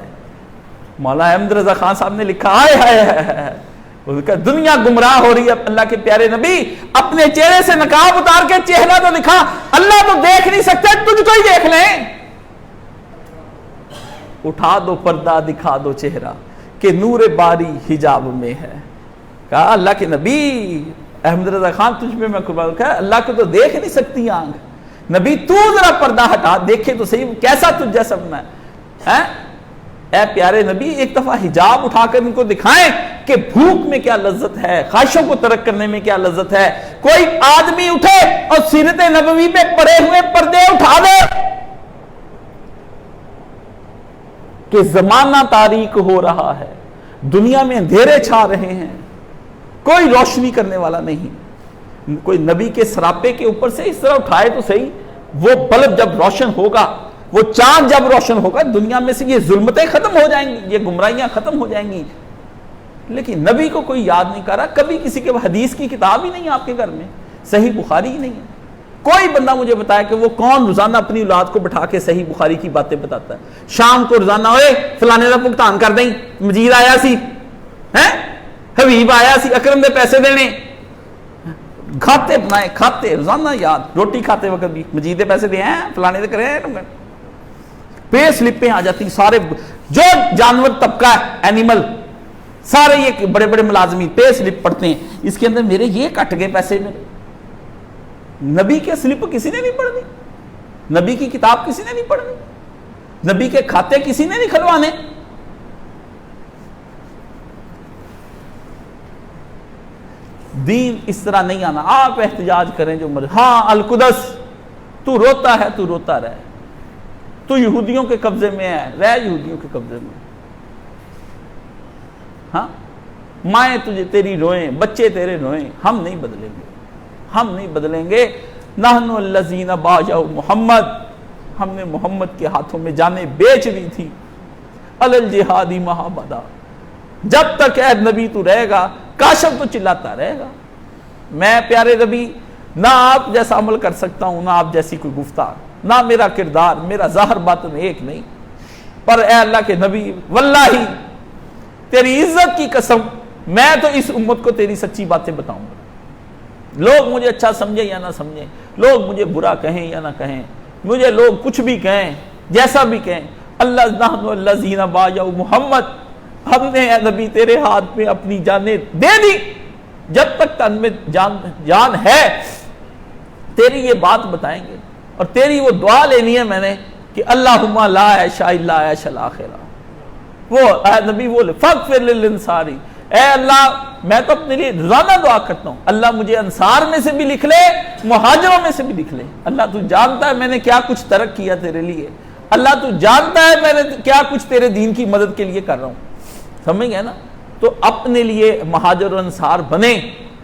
مولا احمد رضا خان صاحب نے لکھا ہے دنیا گمراہ ہو رہی ہے. اللہ کے پیارے نبی اپنے چہرے سے نقاب اتار کے چہرہ تو دکھا. اللہ تو دیکھ نہیں سکتے، تجھ کو ہی دیکھ لیں. اٹھا دو پردہ دکھا دو چہرہ کہ نور باری حجاب میں ہے. کہا اللہ کے نبی احمد رضا خان تجھ پہ میں قربان. کہا اللہ کو تو دیکھ نہیں سکتی آنکھ. نبی تو ذرا پردہ ہٹا دیکھے تو صحیح کیسا تجھ جیسا بنا ہے. اے پیارے نبی ایک دفعہ حجاب اٹھا کر ان کو دکھائیں کہ بھوک میں کیا لذت ہے، خواہشوں کو ترک کرنے میں کیا لذت ہے. کوئی آدمی اٹھے اور سیرت نبوی پہ پڑے ہوئے پردے اٹھا دے کہ زمانہ تاریک ہو رہا ہے، دنیا میں اندھیرے چھا رہے ہیں، کوئی روشنی کرنے والا نہیں. کوئی نبی کے سراپے کے اوپر سے اس طرح اٹھائے تو صحیح. وہ بلب جب روشن ہوگا، وہ چاند جب روشن ہوگا، دنیا میں سے یہ ظلمتیں ختم ہو جائیں گی، یہ گمراہیاں ختم ہو جائیں گی. لیکن نبی کو کوئی یاد نہیں کر رہا. کبھی کسی کے حدیث کی کتاب ہی نہیں آپ کے گھر میں، صحیح بخاری ہی نہیں ہے. کوئی بندہ مجھے بتایا کہ وہ کون روزانہ اپنی اولاد کو بٹھا کے صحیح بخاری کی باتیں بتاتا ہے. شام کو روزانہ ہوئے فلانے کا بھگتان کر دیں، مجید آیا سی، حبیب آیا سی، اکرم دے پیسے دینے، کھاتے بنائے، کھاتے روزانہ یاد. روٹی کھاتے وقت بھی مجید دے پیسے دے ہیں، فلانے دے کرے ہیں. پے سلپیں آ جاتی. سارے جو جانور طبقہ ہے، اینیمل سارے یہ بڑے بڑے ملازمین پے سلپ پڑھتے ہیں، اس کے اندر میرے یہ کٹ گئے پیسے میرے. نبی کے سلپ کسی نے نہیں پڑھنی، نبی کی کتاب کسی نے نہیں پڑھنی، نبی کے کھاتے کسی نے نہیں کھلوانے. دین اس طرح نہیں آنا. آپ احتجاج کریں جو مرضی. ہاں القدس، تو روتا ہے تو روتا رہ، تو یہودیوں کے قبضے میں ہے، رہ یہودیوں کے قبضے میں. ہاں مائیں تجھے تیری روئیں، بچے تیرے روئیں، ہم نہیں بدلیں گے، ہم نہیں بدلیں گے. نحن الذین باجوا محمد، ہم نے محمد کے ہاتھوں میں جانیں بیچ دی تھی. علی الجہاد مہا بدا، جب تک اے نبی تو رہے گا کاشف تو چلاتا رہے گا. میں پیارے نبی نہ آپ جیسا عمل کر سکتا ہوں، نہ آپ جیسی کوئی گفتار، نہ میرا کردار، میرا ظاہر باطن ایک نہیں. پر اے اللہ کے نبی واللہ تیری عزت کی قسم میں تو اس امت کو تیری سچی باتیں بتاؤں گا. لوگ مجھے اچھا سمجھیں یا نہ سمجھیں، لوگ مجھے برا کہیں یا نہ کہیں، مجھے لوگ کچھ بھی کہیں، جیسا بھی کہیں، اللہ نحن الذین باجوا محمد، ہم نے اے نبی تیرے ہاتھ میں اپنی جانیں دے دی. جب تک تن میں جان ہے تیری یہ بات بتائیں گے. اور تیری وہ دعا لینی ہے میں نے کہ اللہم لا عیش الا عیش الاخرہ. وہ اے نبی وہ فاغفر للانصاری، اے اللہ میں تو اپنے لیے روزانہ دعا کرتا ہوں، اللہ مجھے انصار میں سے بھی لکھ لے، مہاجروں میں سے بھی لکھ لے. اللہ تو جانتا ہے میں نے کیا کچھ ترک کیا تیرے لیے، اللہ تو جانتا ہے میں نے کیا کچھ تیرے دین کی مدد کے لیے کر رہا ہوں. سمجھ گئے نا؟ تو اپنے لیے مہاجر و انصار بنے.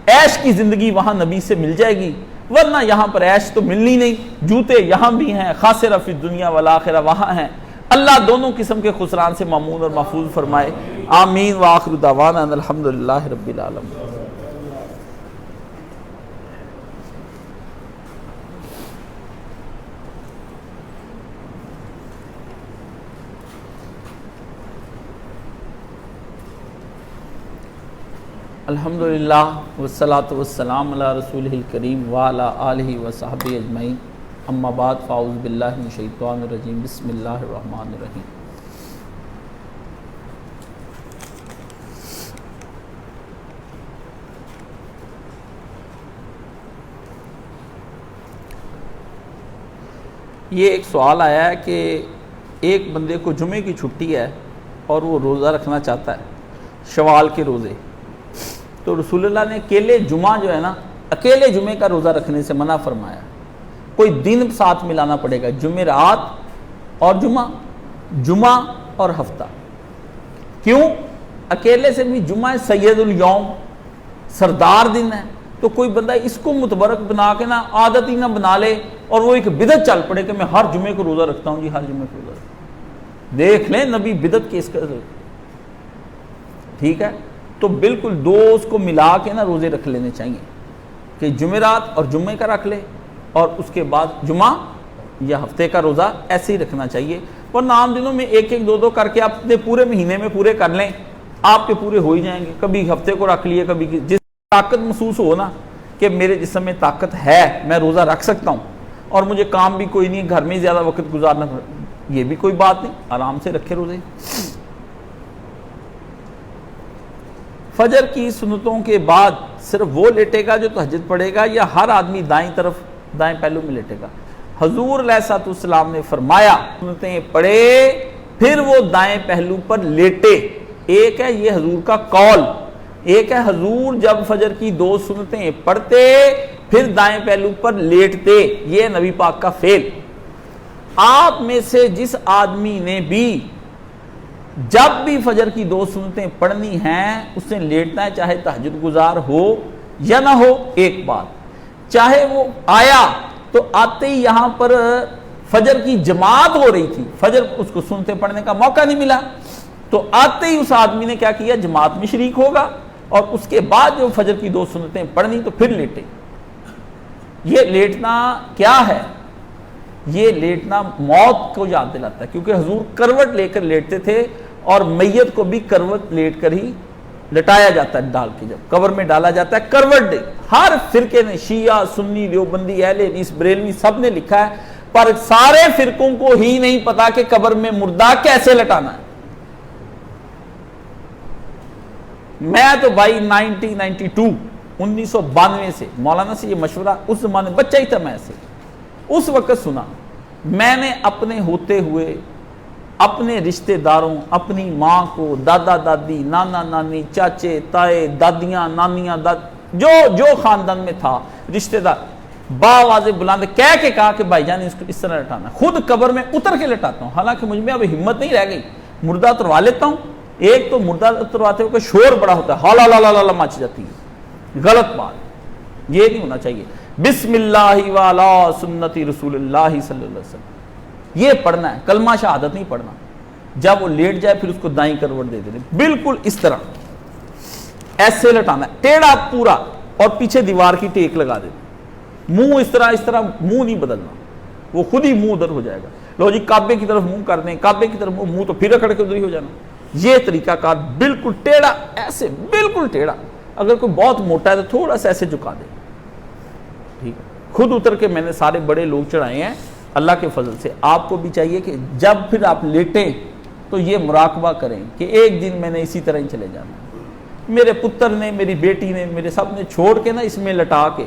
عیش کی زندگی وہاں نبی سے مل جائے گی، ورنہ یہاں پر عیش تو ملنی نہیں. جوتے یہاں بھی ہیں، خاسرہ فی الدنیا والآخرہ وہاں ہیں. اللہ دونوں قسم کے خسران سے مامون اور محفوظ فرمائے. آمین وآخر دعوانا ان الحمدللہ رب العالمین. الحمدللہ والصلاة والسلام علی رسولہ الکریم وعلی آلہ وصحبہ اجمعین. اما بعد فاعوذ باللہ من الشیطان الرجیم. بسم اللہ الرحمن الرحیم. یہ ایک سوال آیا ہے کہ ایک بندے کو جمعے کی چھٹی ہے اور وہ روزہ رکھنا چاہتا ہے، شوال کے روزے. تو رسول اللہ نے اکیلے جمعہ جو ہے نا، اکیلے جمعے کا روزہ رکھنے سے منع فرمایا. کوئی دن ساتھ ملانا پڑے گا، جمعرات اور جمعہ اور ہفتہ. کیوں؟ اکیلے سے بھی جمعہ سید الیوم، سردار دن ہے. تو کوئی بندہ اس کو متبرک بنا کے نہ عادت ہی نہ بنا لے اور وہ ایک بدعت چل پڑے کہ میں ہر جمعے کو روزہ رکھتا ہوں جی، ہر جمعے کو روزہ رکھتا ہوں. دیکھ لیں نبی بدعت کے اس کا. ٹھیک ہے، تو بالکل دو اس کو ملا کے نا روزے رکھ لینے چاہیے کہ جمعرات اور جمعے کا رکھ لے اور اس کے بعد جمعہ یا ہفتے کا روزہ ایسے ہی رکھنا چاہیے. ورنہ عام دنوں میں ایک ایک دو کر کے آپ اپنے پورے مہینے میں پورے کر لیں، آپ کے پورے ہو ہی جائیں گے. کبھی ہفتے کو رکھ لیے، کبھی جس طاقت محسوس ہو نا کہ میرے جسم میں طاقت ہے، میں روزہ رکھ سکتا ہوں اور مجھے کام بھی کوئی نہیں، گھر میں زیادہ وقت گزارنا، یہ بھی کوئی بات نہیں، آرام سے رکھے روزے. فجر کی سنتوں کے بعد صرف وہ لیٹے گا جو تہجد پڑھے گا، یا ہر آدمی دائیں پہلو میں لیٹے گا؟ حضور علیہ الصلوۃ والسلام نے فرمایا سنتیں پڑھے پھر وہ دائیں پہلو پر لیٹے. ایک ہے یہ حضور کا قول، ایک ہے حضور جب فجر کی 2 سنتیں پڑھتے پھر دائیں پہلو پر لیٹتے. یہ نبی پاک کا فعل. آپ میں سے جس آدمی نے بھی جب بھی فجر کی 2 سنتیں پڑھنی ہیں اس نے لیٹنا ہے، چاہے تہجد گزار ہو یا نہ ہو. ایک بات، چاہے وہ آیا تو آتے ہی یہاں پر فجر کی جماعت ہو رہی تھی، فجر اس کو سنتیں پڑھنے کا موقع نہیں ملا، تو آتے ہی اس آدمی نے کیا کیا، جماعت میں شریک ہوگا اور اس کے بعد جو فجر کی 2 سنتیں پڑھنی تو پھر لیٹے. یہ لیٹنا کیا ہے؟ یہ لیٹنا موت کو یاد دلاتا ہے، کیونکہ حضور کروٹ لے کر لیٹتے تھے اور میت کو بھی کروٹ لیٹ کر ہی لٹایا جاتا ہے، ڈال کے جب قبر میں ڈالا جاتا ہے کروٹ دے. ہر فرقے نے، شیعہ، سنی، دیوبندی، اہل حدیث، بریلوی، سب نے لکھا ہے، پر سارے فرقوں کو ہی نہیں پتا کہ قبر میں مردہ کیسے لٹانا ہے. میں تو بھائی 1992 سے مولانا سے یہ مشورہ، اس زمانے بچہ ہی تھا میں سے، اس وقت سنا، میں نے اپنے ہوتے ہوئے اپنے رشتہ داروں، اپنی ماں کو، دادا دادی، نانا نانی، چاچے تائے، دادیاں نانیاں، جو خاندان میں تھا رشتہ دار، باواز بلند کہہ کے کہا کہ بھائی جان اس کو اس طرح لٹانا، خود قبر میں اتر کے لٹاتا ہوں، حالانکہ مجھ میں اب ہمت نہیں رہ گئی، مردہ اتروا لیتا ہوں، ایک تو مردہ اترواتے ہوئے شور بڑا ہوتا ہے، ہالا مچ جاتی ہے، غلط بات، یہ نہیں ہونا چاہیے۔ بسم اللہ وعلی سنت رسول اللہ صلی اللہ علیہ وسلم، یہ پڑھنا ہے، کلمہ شہادت نہیں پڑھنا۔ جب وہ لیٹ جائے پھر اس کو دائیں کروٹ دے دینے، بالکل اس طرح ایسے لٹانا ہے، ٹیڑھا پورا، اور پیچھے دیوار کی ٹیک لگا دینا، منہ اس طرح منہ نہیں بدلنا، وہ خود ہی منہ ادھر ہو جائے گا۔ لو جی کعبے کی طرف منہ کر دیں، کعبے کی طرف منہ تو پھر اکڑ کے ادھر ہی ہو جانا۔ یہ طریقہ کار بالکل ٹیڑھا، ایسے بالکل ٹیڑھا، اگر کوئی بہت موٹا ہے تو تھوڑا سا ایسے جھکا دے، ٹھیک ہے۔ خود اتر کے میں نے سارے بڑے لوگ چڑھائے ہیں اللہ کے فضل سے۔ آپ کو بھی چاہیے کہ جب پھر آپ لیٹیں تو یہ مراقبہ کریں کہ ایک دن میں نے اسی طرح ہی چلے جانا ہے، میرے پتر نے، میری بیٹی نے، میرے سب نے چھوڑ کے نا اس میں لٹا کے،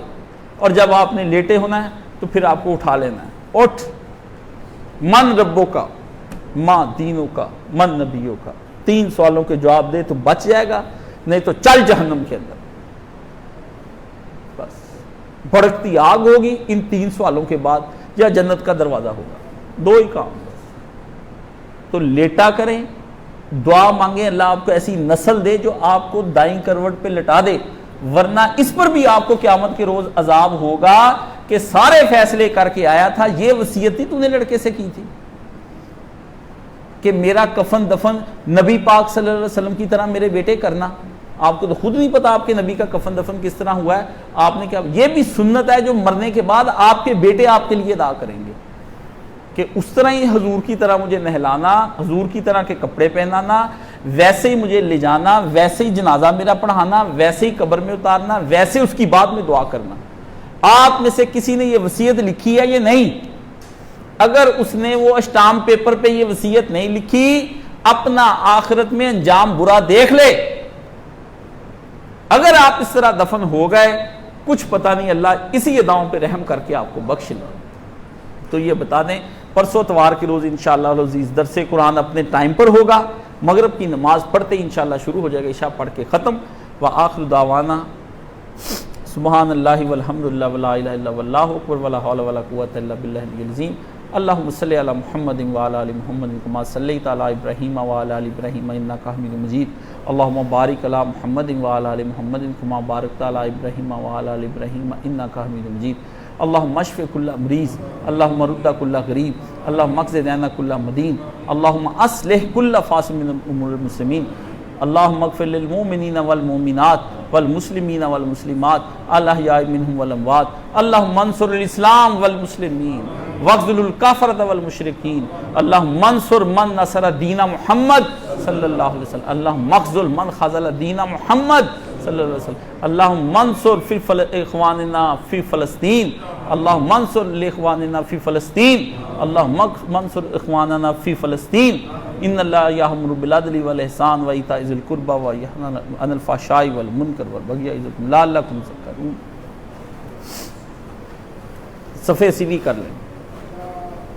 اور جب آپ نے لیٹے ہونا ہے تو پھر آپ کو اٹھا لینا ہے، اٹھ، من ربوں کا، ماں دینوں کا، من نبیوں کا، 3 سوالوں کے جواب دے تو بچ جائے گا، نہیں تو چل جہنم کے اندر، بس بھڑکتی آگ ہوگی ان 3 سوالوں کے بعد، یا جنت کا دروازہ ہوگا، 2 ہی کام بس۔ تو لیٹا کریں، دعا مانگیں اللہ آپ کو ایسی نسل دے جو آپ کو دائیں کروٹ پہ لٹا دے، ورنہ اس پر بھی آپ کو قیامت کے روز عذاب ہوگا کہ سارے فیصلے کر کے آیا تھا، یہ وصیت ہی تو نے لڑکے سے کی تھی کہ میرا کفن دفن نبی پاک صلی اللہ علیہ وسلم کی طرح میرے بیٹے کرنا، آپ کو تو خود نہیں پتا آپ کے نبی کا کفن دفن کس طرح ہوا ہے، آپ نے کیا، یہ بھی سنت ہے جو مرنے کے بعد آپ کے بیٹے آپ کے لیے ادا کریں گے کہ اس طرح ہی حضور کی طرح مجھے نہلانا، حضور کی طرح کے کپڑے پہنانا، ویسے ہی مجھے لے جانا، ویسے ہی جنازہ میرا پڑھانا، ویسے ہی قبر میں اتارنا، ویسے اس کی بعد میں دعا کرنا۔ آپ میں سے کسی نے یہ وصیت لکھی ہے یہ نہیں، اگر اس نے وہ اسٹامپ پیپر پہ یہ وصیت نہیں لکھی، اپنا آخرت میں انجام برا دیکھ لے۔ اگر آپ اس طرح دفن ہو گئے، کچھ پتہ نہیں، اللہ اسی اداؤں پہ رحم کر کے آپ کو بخش لے۔ تو یہ بتا دیں، پرسوں اتوار کے روز انشاءاللہ العزیز درس قرآن اپنے ٹائم پر ہوگا، مغرب کی نماز پڑھتے ہی انشاءاللہ شروع ہو جائے گا، عشاء پڑھ کے ختم۔ وآخر دعوانا سبحان اللہ والحمد للہ ولا الہ الا واللہ اکبر ولا حول ولا قوۃ الا باللہ العلی العظیم۔ اللہم صلی علی محمد وعلی آل محمد کما صلیت علی ابراہیم وعلی آل ابراہیم انک حمید مجید۔ اللہم بارک علی محمد وعلی آل محمد کما بارکت علی ابراہیم وعلی آل ابراہیم انک حمید مجید۔ اللہم اشف کل مریض، اللہم رد کل غریب، اللہم اقض دین کل مدین، اللہم اصلح کل فاسد من امور المسلمین، اللہم اغفر للمؤمنین والمؤمنات والمسلمین والمسلمات الاحیاء منہم والاموات، اللہم انصر الاسلام والمسلمین واخذل الکافرۃ والمشرکین، اللہم انصر من نصر دین محمد صلی اللہ علیہ وسلم، اللہم اخذل من خذل دین محمد صلی اللہ علیہ وسلم، اللہم انصر اخواننا فی فلسطین، اللہم انصر اخواننا فی فلسطین، اللہم انصر اخواننا فی فلسطین۔ ان اللہ یأمر بالعدل والاحسان وایتاء ذی القربی وینہی عن الفحشاء والمنکر والبغی یعظکم لعلکم تذکرون۔ صفحے سیدھی کر لیں۔